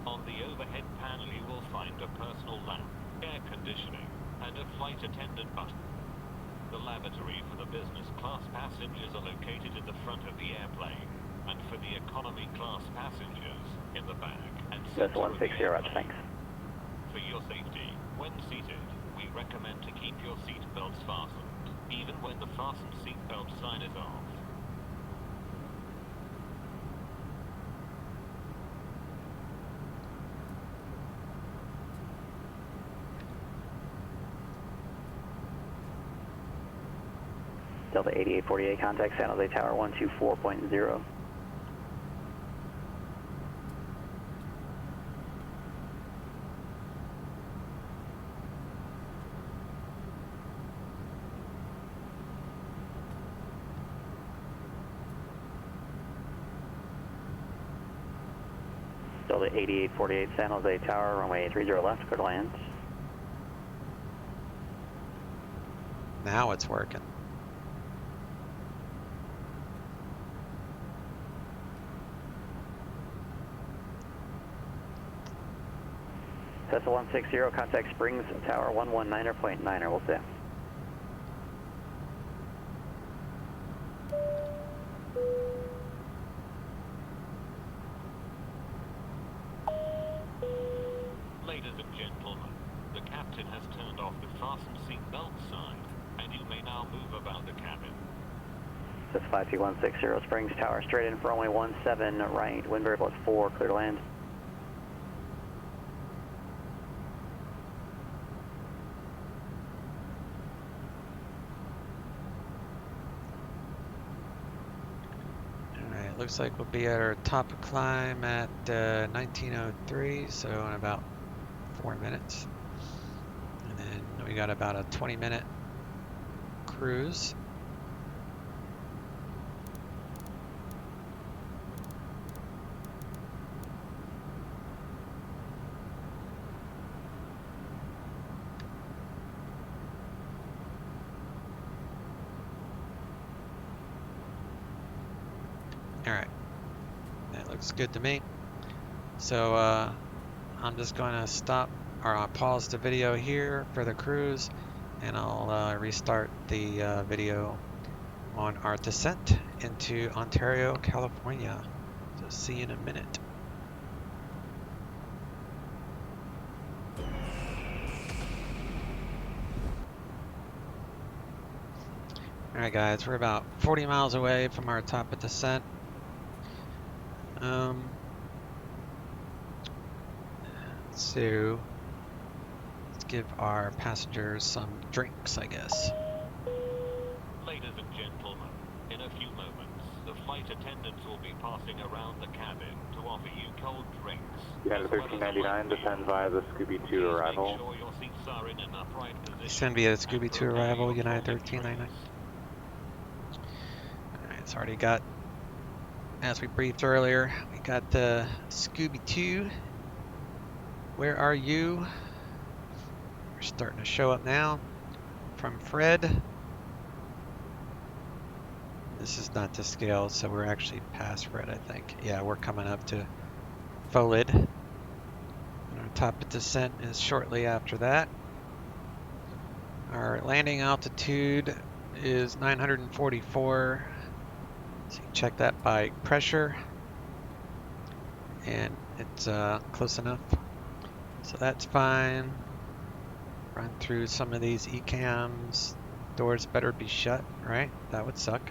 Speaker 7: On the overhead panel you will find a personal lamp, air conditioning, and a flight attendant button. The lavatory for the business class passengers are located in the front of the airplane, and for the economy class passengers, in the back and
Speaker 1: That's
Speaker 7: center of the
Speaker 1: 160,
Speaker 7: airplane.
Speaker 1: thanks.
Speaker 7: For your safety, when seated, we recommend to keep your seat belts fastened, even when the fastened seat belt sign is off.
Speaker 1: Delta 8848, contact San Jose Tower 124.0. Delta 8848, San Jose Tower, runway 30 left, clear to land.
Speaker 4: Now it's working.
Speaker 1: Cessna 160, contact Springs Tower 119.9er, we'll say.
Speaker 7: Ladies and gentlemen, the captain has turned off the fasten seat belt sign, and you may now move about the cabin.
Speaker 1: Cessna 52160, Springs Tower, straight in for runway 17 right, wind variable at 4, clear to land.
Speaker 4: Alright, looks like we'll be at our top of climb at 1903, so in about 4 minutes. And then we got about a 20-minute cruise. Alright, that looks good to me. So I'm just going to stop, or I'll pause the video here for the cruise, and I'll restart the video on our descent into Ontario, California. So see you in a minute. Alright guys, we're about 40 miles away from our top of descent. So let's give our passengers some drinks, I guess.
Speaker 7: Ladies and gentlemen, in a few moments, the flight attendants will be passing around the cabin to offer you cold drinks.
Speaker 2: United 1399, descend via the Scooby-2 arrival.
Speaker 7: Make sure your seats are in an upright position.
Speaker 4: Send via Scooby-2 arrival, United 1399. Alright, it's already got, as we briefed earlier, we got the Scooby-2. Where are you? We're starting to show up now from Fred. This is not to scale, so we're actually past red, I think. Yeah, we're coming up to FOLID. And our top of descent is shortly after that. Our landing altitude is 944. So you check that by pressure. And it's close enough. So that's fine. Run through some of these ECAMs. Doors better be shut, right? That would suck.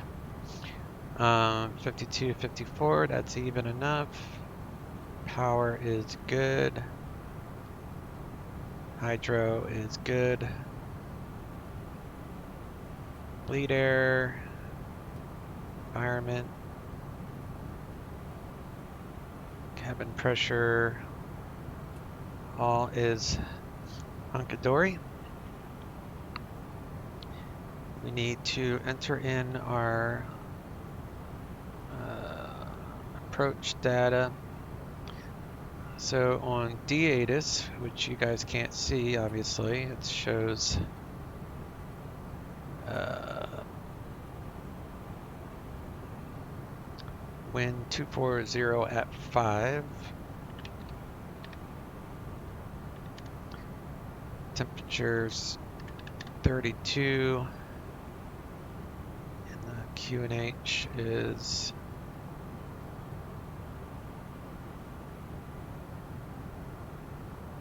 Speaker 4: 52, 54, that's even enough. Power is good. Hydro is good. Bleed air. Environment. Cabin pressure. All is hunky-dory. We need to enter in our approach data. So on D-ATIS, which you guys can't see obviously, it shows wind 240 at 5. Temperatures 32. And the QNH is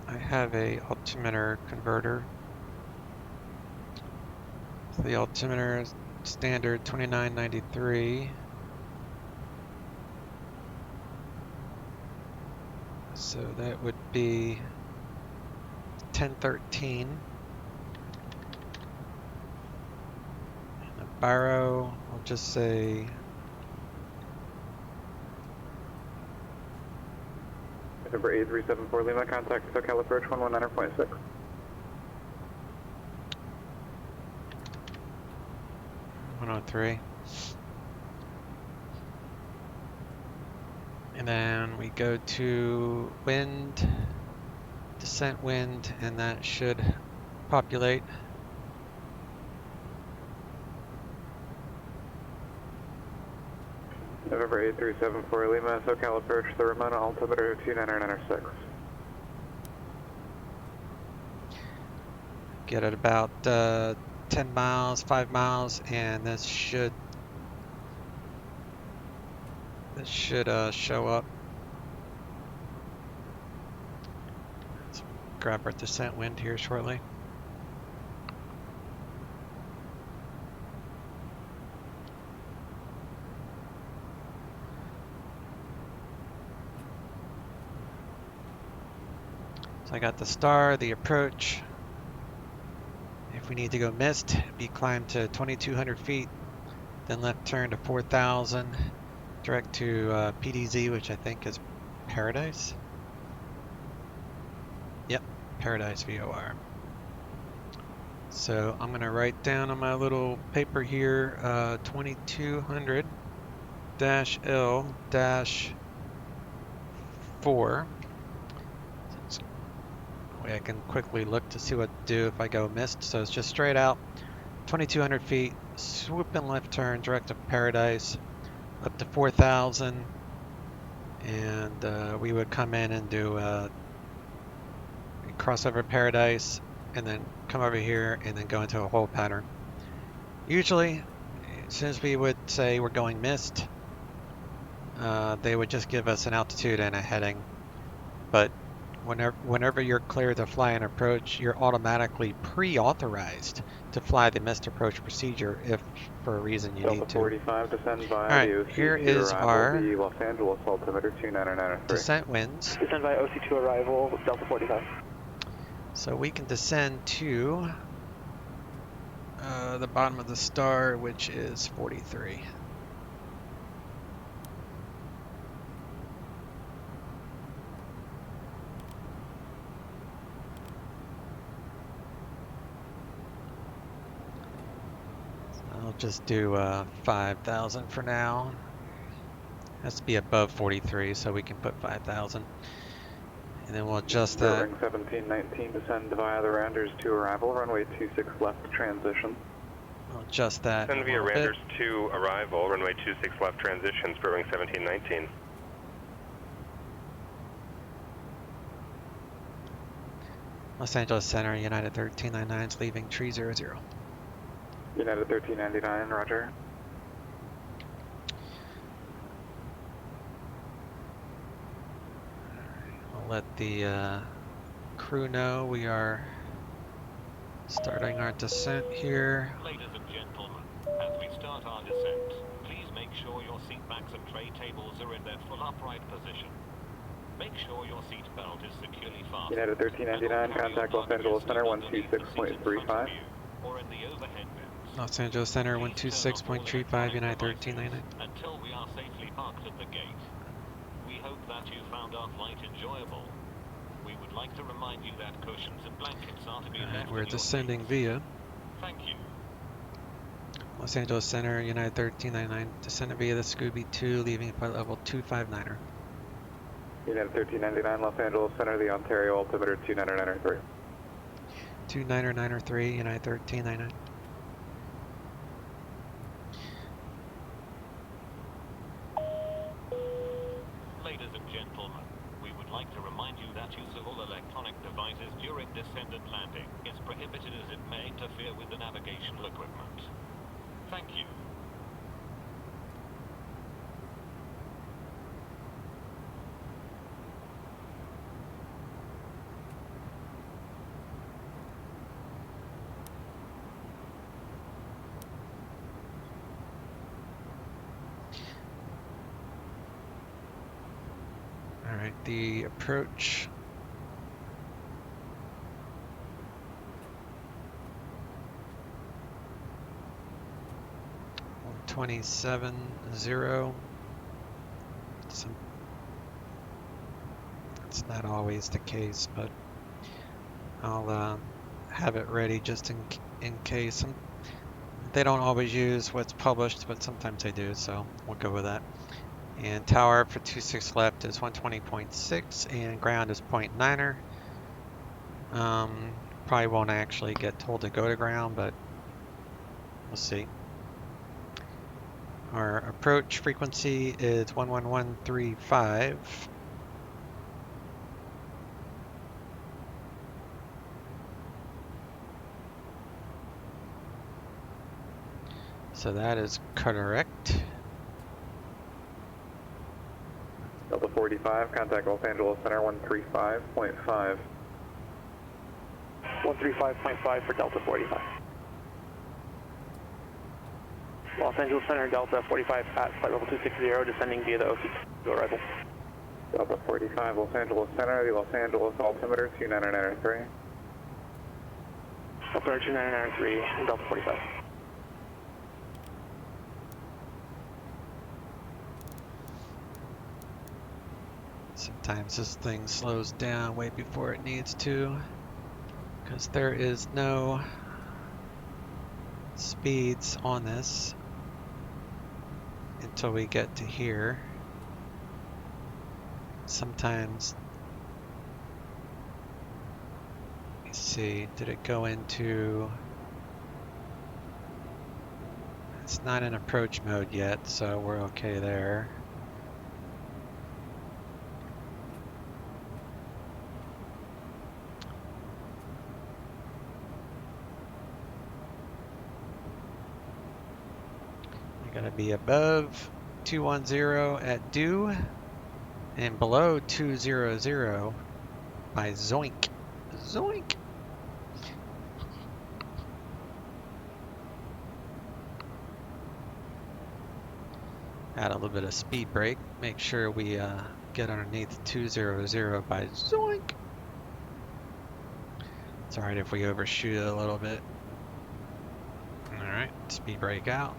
Speaker 4: I have a altimeter converter. So the altimeter is standard 2993. So that would be 1013. And a baro, I'll just say
Speaker 12: Number 8374 Lima, contact SoCal approach 119.6.
Speaker 4: And then we go to wind, descent wind, and that should populate.
Speaker 12: November 8374 Lima, SoCal approach the Ramona altimeter 2996.
Speaker 4: Get at about 10 miles, 5 miles, and this should show up. Let's grab our descent wind here shortly. So I got the star, the approach. If we need to go mist, be climb to 2,200 feet, then left turn to 4,000, direct to PDZ, which I think is Paradise. Yep, Paradise VOR. So I'm going to write down on my little paper here 2200-L-4. I can quickly look to see what to do if I go mist. So it's just straight out 2,200 feet, swoop and left turn direct to Paradise up to 4,000, and we would come in and do cross over Paradise and then come over here and then go into a hole pattern. Usually as soon as we would say we're going mist, they would just give us an altitude and a heading, but whenever you're clear to fly an approach, you're automatically pre-authorized to fly the missed approach procedure if for a reason you need to.
Speaker 12: 45 descend by
Speaker 4: Alright, here is our
Speaker 12: Los Angeles altimeter 2993.
Speaker 4: descent winds.
Speaker 8: Descend by OC2 arrival, Delta 45.
Speaker 4: So we can descend to the bottom of the star, which is 43. I'll just do 5,000 for now. Has to be above 43, so we can put 5,000. And then we'll adjust that.
Speaker 12: Ring 1719, descend via the Rounders to arrival, runway 26 left transition.
Speaker 4: I'll adjust that.
Speaker 13: Send via Randers 2 arrival, runway 26 left transition, Spurwing 1719.
Speaker 4: Los Angeles Center, United 1399 is leaving 300.
Speaker 12: United 1399, roger.
Speaker 4: I'll let the crew know we are starting our descent here.
Speaker 7: Ladies and gentlemen, as we start our descent, please make sure your seat backs and tray tables are in their full upright position. Make sure your seat belt is securely fastened.
Speaker 12: United 1399, contact Los Angeles Center 126.35.
Speaker 7: Or in the overhead bins.
Speaker 4: Los Angeles Center 126.35, United 1399.
Speaker 7: Until we are safely parked at the gate. We hope that you found our flight enjoyable. We would like to remind you that cushions and blankets are to be left.
Speaker 4: Alright, we're descending via
Speaker 7: Thank you.
Speaker 4: Los Angeles Center, United 1399, descending via the Scooby 2, leaving flight level 259er.
Speaker 12: United 1399, Los Angeles Center, the Ontario altimeter 29993.
Speaker 4: 29993, United 1399.
Speaker 7: Ladies and gentlemen, we would like to remind you that use of all electronic devices during descent and landing is prohibited as it may interfere with the navigational equipment. Thank you.
Speaker 4: Alright, the approach. $27.0. That's not always the case, but I'll have it ready just in case. They don't always use what's published, but sometimes they do, so we'll go with that. And tower for 26 left is 120.6 and ground is 0.9er. Probably won't actually get told to go to ground, but we'll see. Our approach frequency is 11135. So that is correct.
Speaker 12: Delta 45, contact Los Angeles Center 135.5.
Speaker 8: 135.5 for Delta 45. Los Angeles Center, Delta 45 at flight level 260, descending via the OC2 arrival.
Speaker 12: Delta 45, Los Angeles Center, the Los Angeles altimeter 29993.
Speaker 8: Altimeter 29993, Delta 45.
Speaker 4: Sometimes this thing slows down way before it needs to, because there is no speeds on this until we get to here. Sometimes, let me see, did it go into, it's not in approach mode yet, so we're okay there. Gonna be above 210 at due and below 200 by zoink. Zoink! Add a little bit of speed brake. Make sure we get underneath 200 by zoink. It's alright if we overshoot it a little bit. Alright, speed brake out.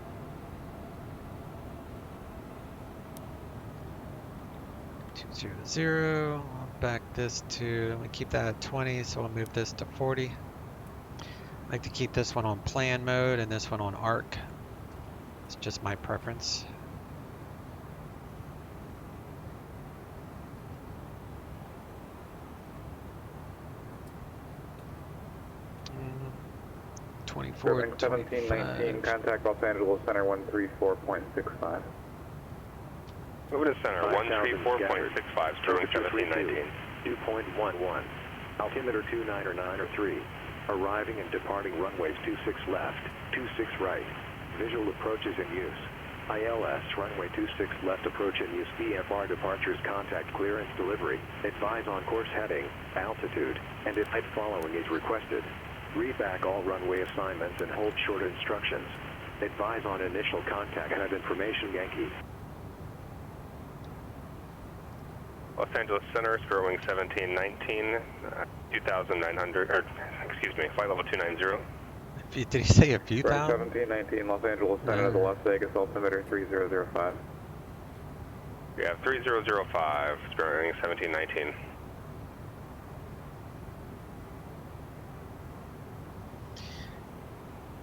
Speaker 4: 200, I'll back this to, I'm going to keep that at 20, so we'll move this to 40. I like to keep this one on plan mode and this one on arc. It's just my preference. 24,
Speaker 12: 1719, contact Los Angeles Center 134.65.
Speaker 13: Moving to center, 134.65, sterling 1719.
Speaker 5: 2.11. Altimeter 29 or 3. Arriving and departing runways 26 left, 26 right. Visual approaches in use. ILS, runway 26 left approach in use. VFR departures, contact clearance delivery. Advise on course heading, altitude, and if height following is requested. Read back all runway assignments and hold short instructions. Advise on initial contact. Have information, Yankee.
Speaker 13: Los Angeles Center, Sterling 1719, 2,900, or excuse me, flight level 290.
Speaker 4: Did he say a few thousand?
Speaker 12: 1719, Los Angeles Center to Las Vegas, altimeter 3005.
Speaker 13: We have 3005, Sterling 1719.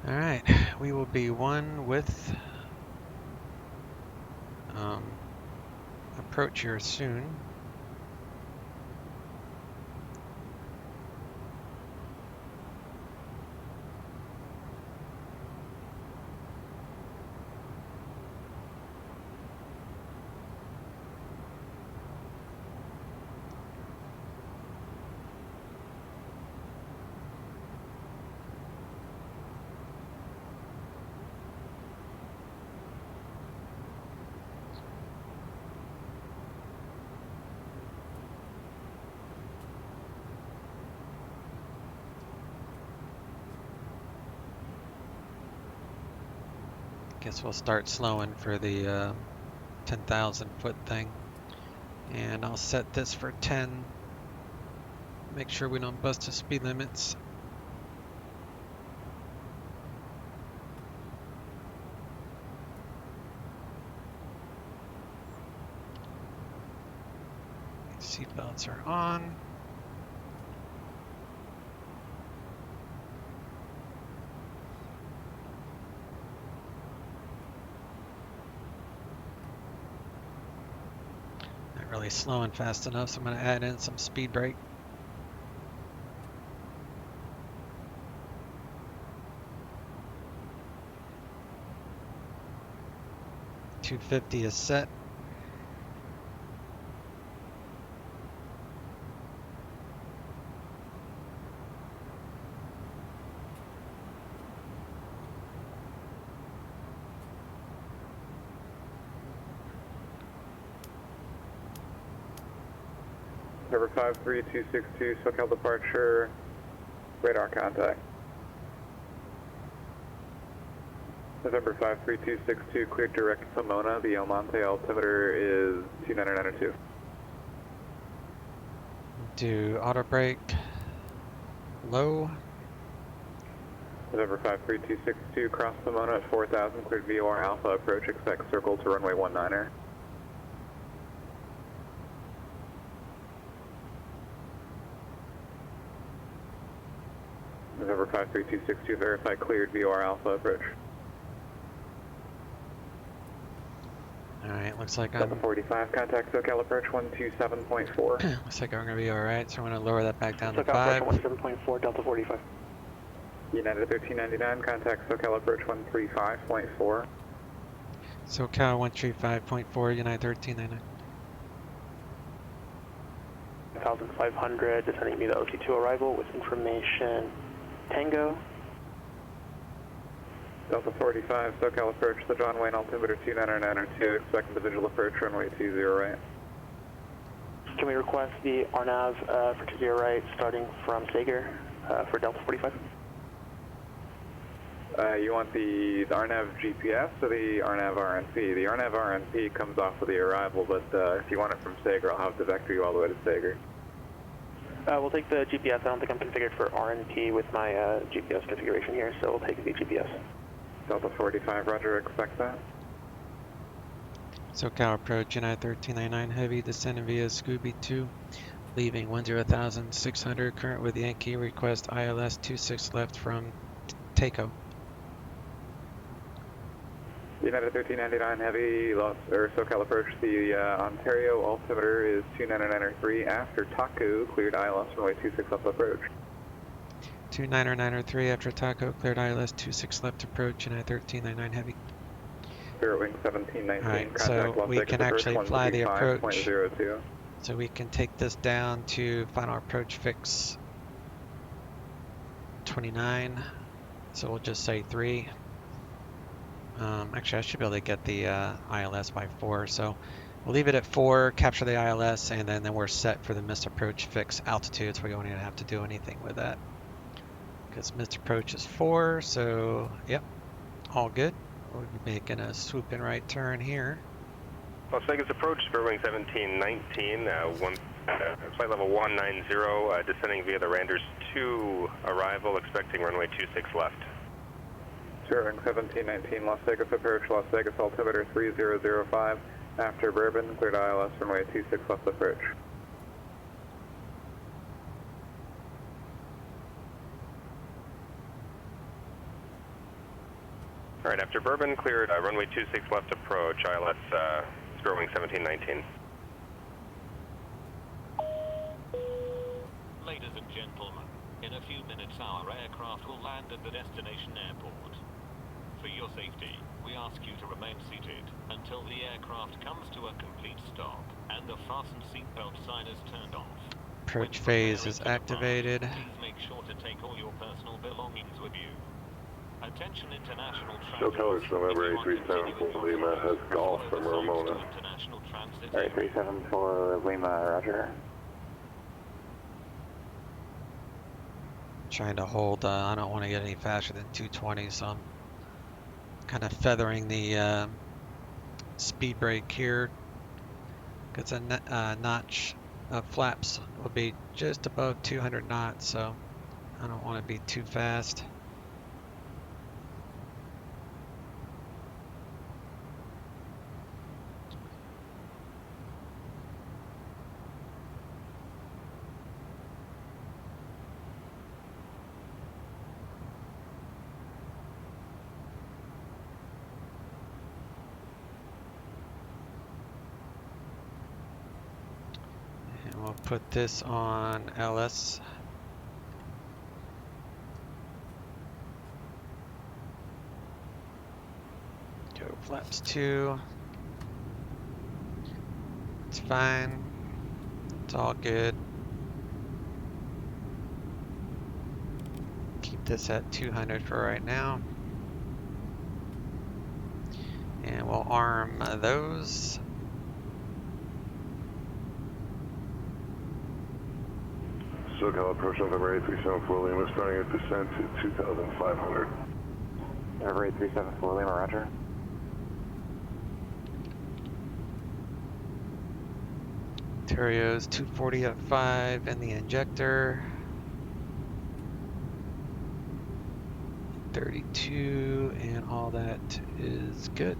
Speaker 4: Alright, we will be one with approach here soon. Guess we'll start slowing for the 10,000 foot thing, and I'll set this for 10. Make sure we don't bust the speed limits. Seatbelts are on. Really slowing fast enough, so I'm going to add in some speed brake. $250 is set.
Speaker 12: Number 53262, SoCal departure, radar contact. November 53262, cleared direct Pomona. The El Monte altimeter is 29902.
Speaker 4: Do auto brake low.
Speaker 12: November 53262, cross Pomona at 4000, cleared VOR Alpha approach, expect circle to runway 19er. November 53262, verify cleared VOR Alpha approach.
Speaker 4: Alright, looks like
Speaker 12: Delta 45, contact SoCal approach 127.4.
Speaker 4: Looks like I'm going to be alright, so I'm going to lower that back down to
Speaker 8: SoCal
Speaker 4: 5.
Speaker 8: approach 17.4, Delta 45.
Speaker 12: United 1399, contact SoCal approach 135.4.
Speaker 4: SoCal 135.4, United 1399.
Speaker 8: 1,500, descending me to OT2 arrival with information Tango.
Speaker 12: Delta 45, SoCal approach the John Wayne altimeter 29902, expect the visual approach runway 20 right.
Speaker 8: Can we request the Arnav for 20 right starting from Sager for Delta 45?
Speaker 12: You want the Arnav GPS or the Arnav RNP? The Arnav RNP comes off of the arrival, but if you want it from Sager, I'll have to vector you all the way to Sager.
Speaker 8: We'll take the GPS. I don't think I'm configured for RNP with my GPS configuration here, so we'll take the GPS.
Speaker 12: Delta 45, roger, expect that.
Speaker 4: SoCal approach, United 1399 heavy, descending via Scooby 2, leaving 10,600, current with Yankee, request ILS 26 left from Taco.
Speaker 12: United 1399 heavy, SoCal approach, the Ontario altimeter is 29903, after Taku, cleared ILS runway 26 up approach.
Speaker 4: 290903 after taco, cleared ILS 26 left approach, United 1399 heavy.
Speaker 12: Spirit Wing 1719,
Speaker 4: Alright, so
Speaker 12: Las
Speaker 4: we
Speaker 12: Vegas
Speaker 4: can
Speaker 12: approach
Speaker 4: actually fly the approach.
Speaker 12: 155.02.
Speaker 4: So we can take this down to final approach fix 29. So we'll just say 3. Actually, I should be able to get the ILS by 4. So we'll leave it at 4, capture the ILS, and then we're set for the missed approach fix altitudes. We don't even have to do anything with that. Because missed approach is 4, so yep, all good. We'll be making a swoop in right turn here.
Speaker 13: Las Vegas approach, Spirit Wing 1719, flight level 190, descending via the Randers 2 arrival, expecting runway 26 left.
Speaker 12: Spirit Wing 1719, Las Vegas approach, Las Vegas altimeter 3005, after Bourbon, cleared ILS, runway 26 left approach.
Speaker 13: Alright, after Bourbon, cleared runway 26 left approach, ILS Spirit Wing 1719.
Speaker 7: Ladies and gentlemen, in a few minutes our aircraft will land at the destination airport. For your safety, we ask you to remain seated until the aircraft comes to a complete stop and the fasten seatbelt sign is turned off.
Speaker 4: Approach phase is activated.
Speaker 7: Please make sure to take all your personal belongings with you. Attention international
Speaker 14: Show colors November A374 Lima has golf from Ramona.
Speaker 2: A374 Lima, roger.
Speaker 4: Trying to hold, I don't want to get any faster than 220, so I'm kind of feathering the speed brake here. Because a notch of flaps will be just above 200 knots, so I don't want to be too fast. We'll put this on LS. Go flaps 2. It's fine. It's all good. Keep this at 200 for right now. And we'll arm those.
Speaker 14: SoCal approach November A374 Lima, starting at descent to 2,500.
Speaker 2: November A374 Lima, roger.
Speaker 4: Terrio's 240 at 5 in the injector. 32 and all that is good.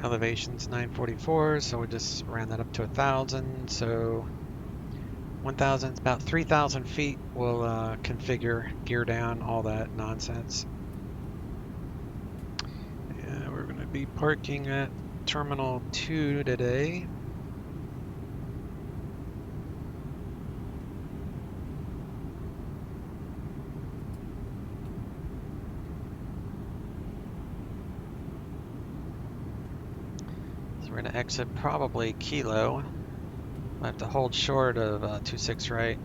Speaker 4: Elevation's 944, so we just ran that up to 1,000. So 1,000 is about 3,000 feet. We'll configure gear down, all that nonsense. Yeah, we're going to be parking at Terminal 2 today. We're going to exit probably Kilo. We'll have to hold short of 26 right,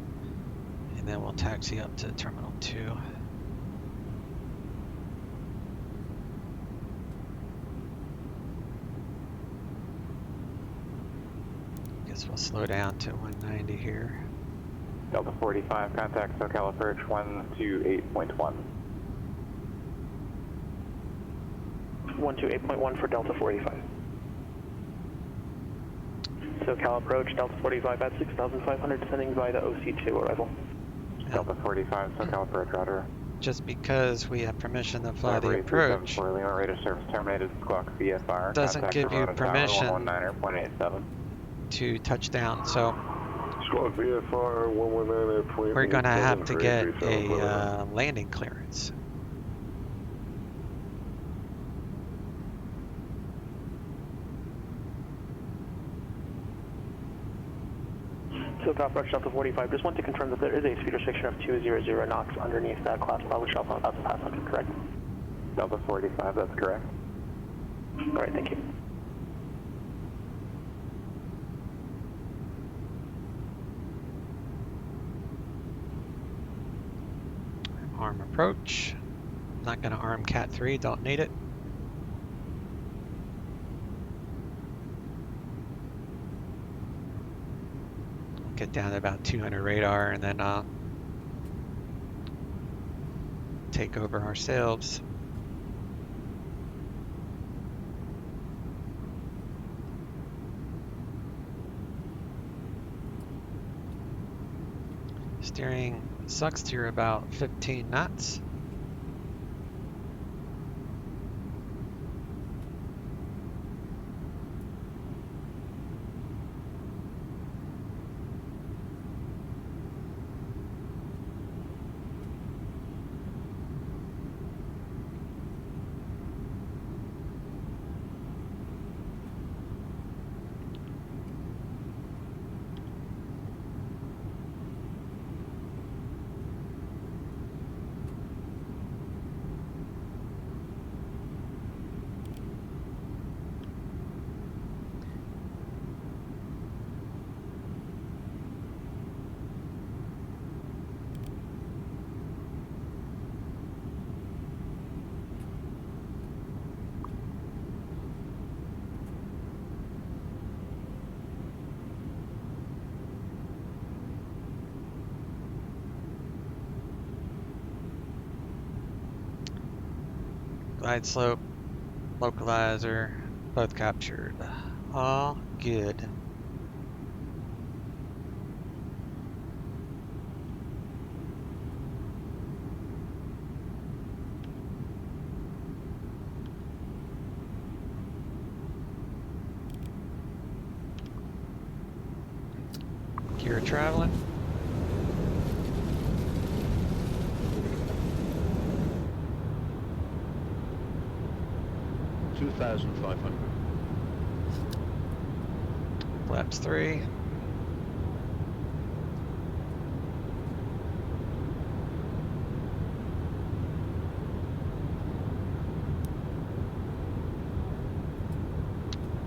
Speaker 4: and then we'll taxi up to Terminal 2. Guess we'll slow down to 190 here.
Speaker 12: Delta 45, contact SoCal approach 128.1.
Speaker 8: 128.1 for Delta 45. SoCal approach, Delta 45 at 6,500, descending via the OC2 arrival.
Speaker 12: Delta 45, SoCal approach, roger.
Speaker 4: Just because we have permission to fly the approach
Speaker 12: Lima radar service terminated, squawk VFR.
Speaker 4: doesn't give you permission
Speaker 12: 119.87
Speaker 4: to touch down. So
Speaker 14: Squawk VFR 119.87.
Speaker 4: we're going to have to get a landing clearance.
Speaker 8: SoCal approach Delta 45, just want to confirm that there is a speed restriction of 200 knots underneath that class Bravo shop on about to pass on, correct?
Speaker 12: Delta 45, that's correct.
Speaker 8: Alright, thank you.
Speaker 4: Arm approach. Not going to arm Cat 3, don't need it. Get down to about 200 radar and then take over ourselves. Steering sucks to about 15 knots. Glide slope, localizer, both captured. All good. Gear traveling. Flaps 3.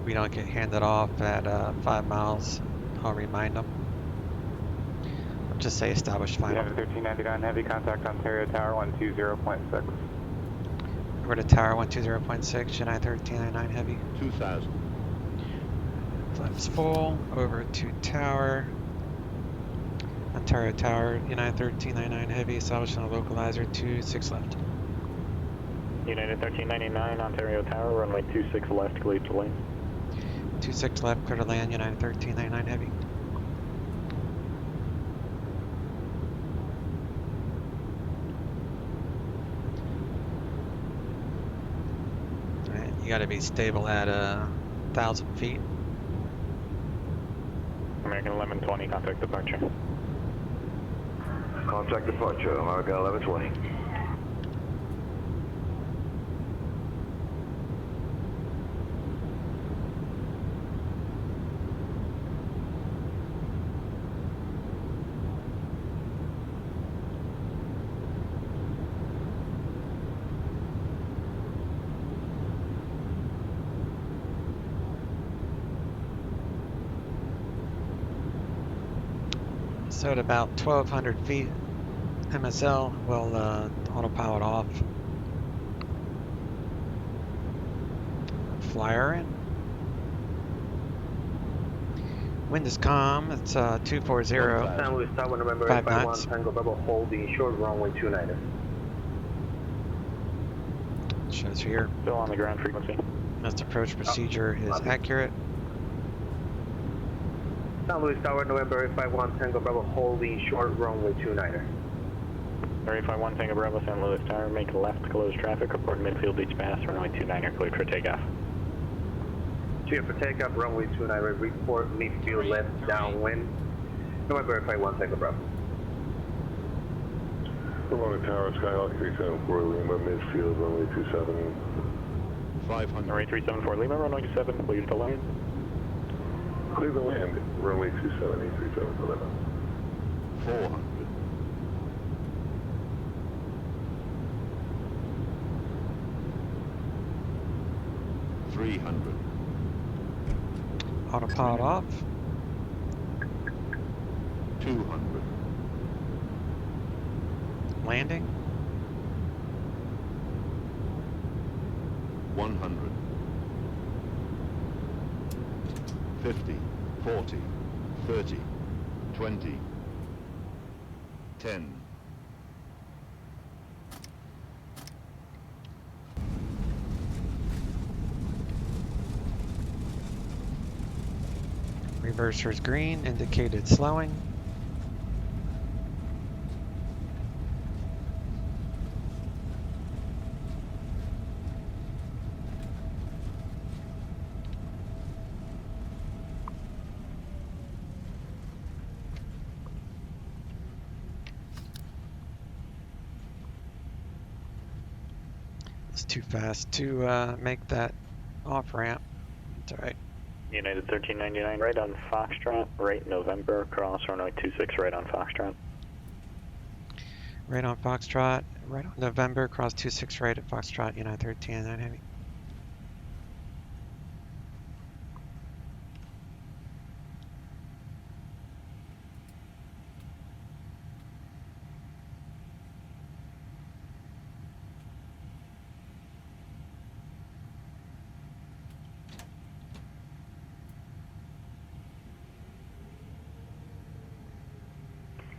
Speaker 4: We don't get handed off at 5 miles. I'll remind them. I'll just say establish final.
Speaker 12: 1399 heavy contact Ontario Tower 120.6.
Speaker 4: Over to Tower 120.6, United 1399 heavy.
Speaker 11: 2000.
Speaker 4: Flaps full. Over to Tower. Ontario Tower, United 1399 heavy, establishing a localizer 26 left.
Speaker 15: United 1399, Ontario Tower, runway 26 left, clear to land.
Speaker 4: 26 left, clear to land, United 1399 heavy. Alright, you gotta be stable at 1,000 feet.
Speaker 15: American 1120, contact departure.
Speaker 14: Contact departure, American 1120.
Speaker 4: So at about 1,200 feet, MSL will autopilot off. Flyer in. Wind is calm. It's 240.
Speaker 16: San Luis Tower, November
Speaker 4: 5
Speaker 16: 851,
Speaker 4: knots.
Speaker 16: Tango Bravo, holding short runway 29er.
Speaker 4: Shows here.
Speaker 15: Still on the ground frequency.
Speaker 4: Missed approach procedure is accurate.
Speaker 16: San Luis Tower, November 851, Tango Bravo, holding short runway 29er.
Speaker 15: 851 Tango Bravo, San Luis Tower, make left, close traffic, report midfield beach pass, runway 29er, cleared for takeoff.
Speaker 16: Clear for takeoff, runway 29er, report midfield left, downwind. November 851, Tango Bravo.
Speaker 14: Along the tower, Skyhawk 374 Lima, midfield, runway 27.
Speaker 11: 500.
Speaker 15: Runway 374 Lima, runway 27, cleared to land.
Speaker 14: Clear the land, runway 27, 837 for Lima.
Speaker 11: 400. 300.
Speaker 4: Autopilot off.
Speaker 11: 200.
Speaker 4: Landing.
Speaker 11: 100. 50, 40, 30, 20, 10.
Speaker 4: Reverser's green, indicated slowing. It's too fast to make that off ramp. It's all right.
Speaker 15: United 1399, right on Foxtrot, right November, cross runway 26, right on Foxtrot.
Speaker 4: Right on Foxtrot, right on November, cross 26 right at Foxtrot, United 1399 heavy.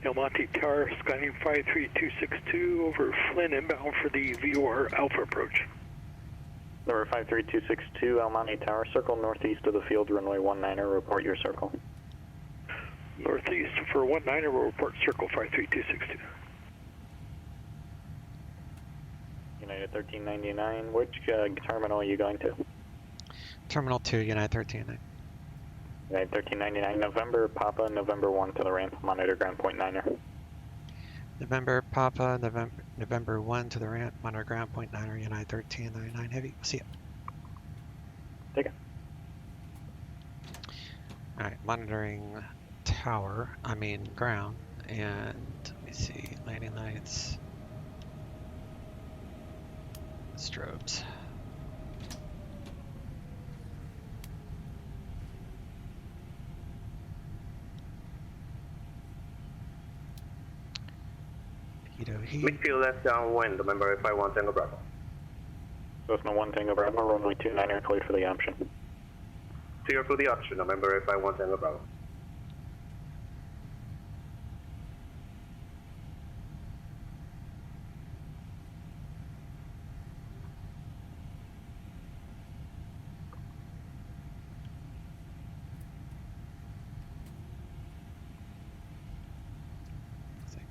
Speaker 6: El Monte Tower, Skylane 53262 over Flynn, inbound for the VOR Alpha approach.
Speaker 15: Number 53262, El Monte Tower, circle northeast of the field, runway 19er, report your circle.
Speaker 6: Northeast for 19er, will report circle 53262.
Speaker 15: United 1399, which terminal are you going to?
Speaker 4: Terminal 2, United 1399.
Speaker 15: United 1399, November, Papa, November 1 to the ramp, monitor ground point 9er.
Speaker 4: November, Papa, November 1 to the ramp, monitor ground point 9er, United 1399 heavy. See ya.
Speaker 15: Take it.
Speaker 4: Alright, monitoring tower, ground, and let me see, landing lights, strobes.
Speaker 16: Midfield left downwind, November 851 Tango Bravo.
Speaker 15: Cessna 1 Tango Bravo, runway 29er, cleared for the option.
Speaker 16: Clear for the option, November 851 Tango Bravo.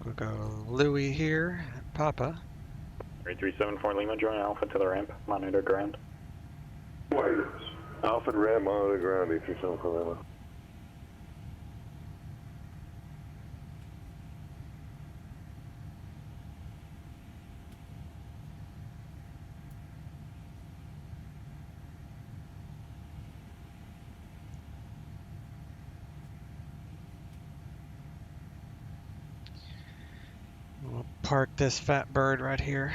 Speaker 4: We'll go Louis here, Papa.
Speaker 15: 3374 Lima, join Alpha to the ramp, monitor ground.
Speaker 14: Alpha ramp, monitor ground, 837 Lima.
Speaker 4: We'll park this fat bird right here.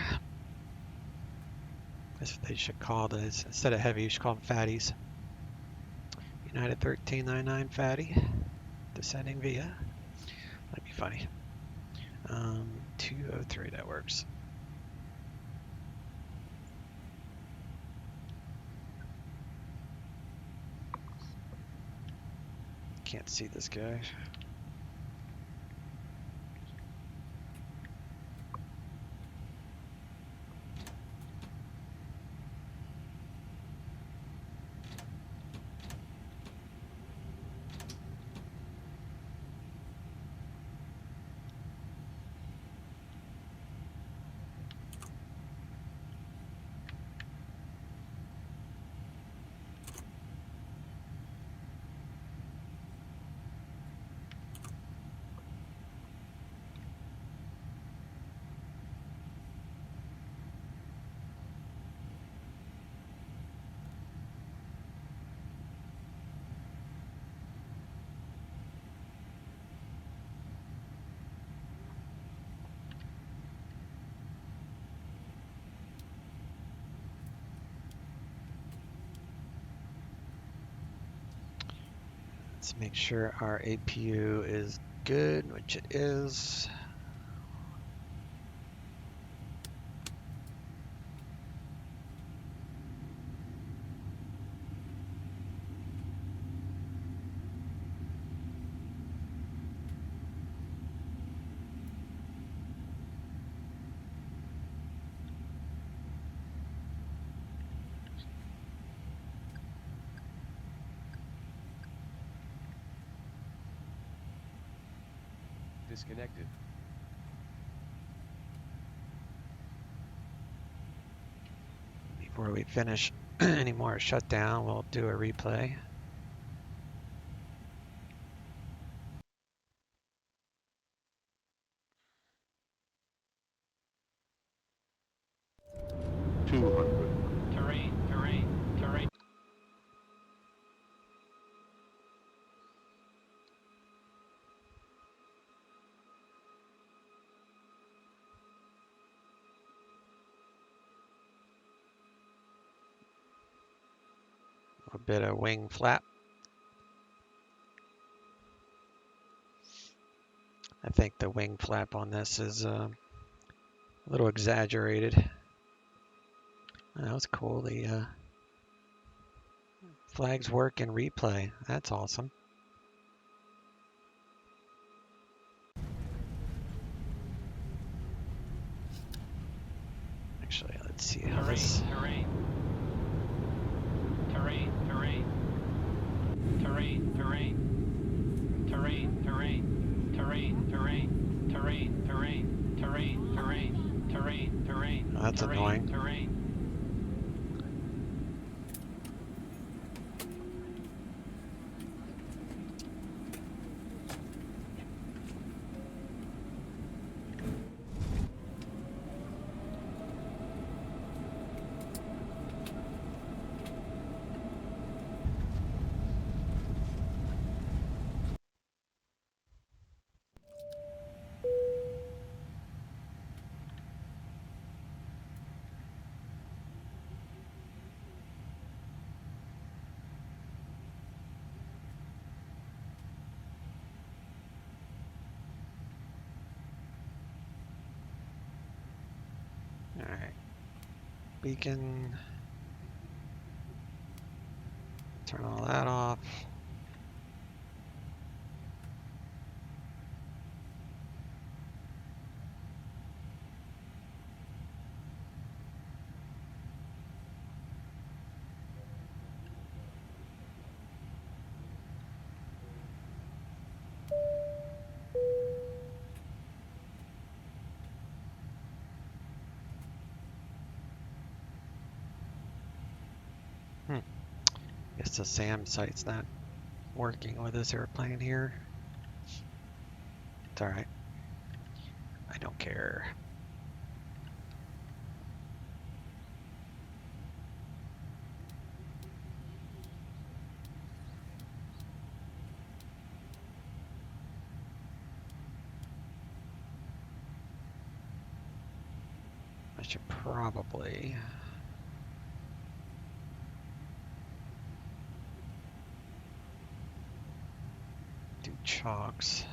Speaker 4: That's what they should call this. Instead of heavy, you should call them fatties. United 1399 fatty. Descending via. That'd be funny. 203, that works. can't see this guy. Let's make sure our APU is good, which it is.
Speaker 17: Disconnected.
Speaker 4: Before we finish any more shutdown, we'll do a replay.
Speaker 7: Terrain, terrain, terrain.
Speaker 4: A bit of wing flap. I think the wing flap on this is a little exaggerated. That was cool. The flags work in replay. That's awesome. Actually, let's see how this...
Speaker 7: Terrain, terrain, terrain, terrain, terrain, terrain, terrain, terrain, terrain, terrain, terrain, terrain, terrain, terrain, terrain.
Speaker 4: That's annoying.
Speaker 7: Terrain.
Speaker 4: Alright. Beacon. Turn all that off. Guess the SAM site's not working with this airplane here. It's alright. I don't care. I should probably do chocks.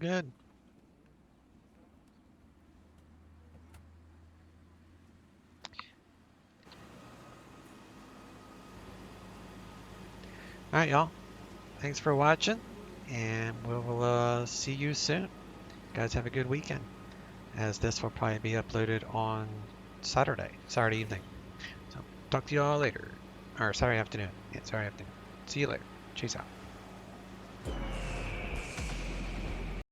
Speaker 4: good. All right, y'all. Thanks for watching, and we'll see you soon. Guys, have a good weekend, as this will probably be uploaded on Saturday evening. So talk to you all later, or Saturday afternoon. Yeah, Saturday afternoon. See you later. Cheers out.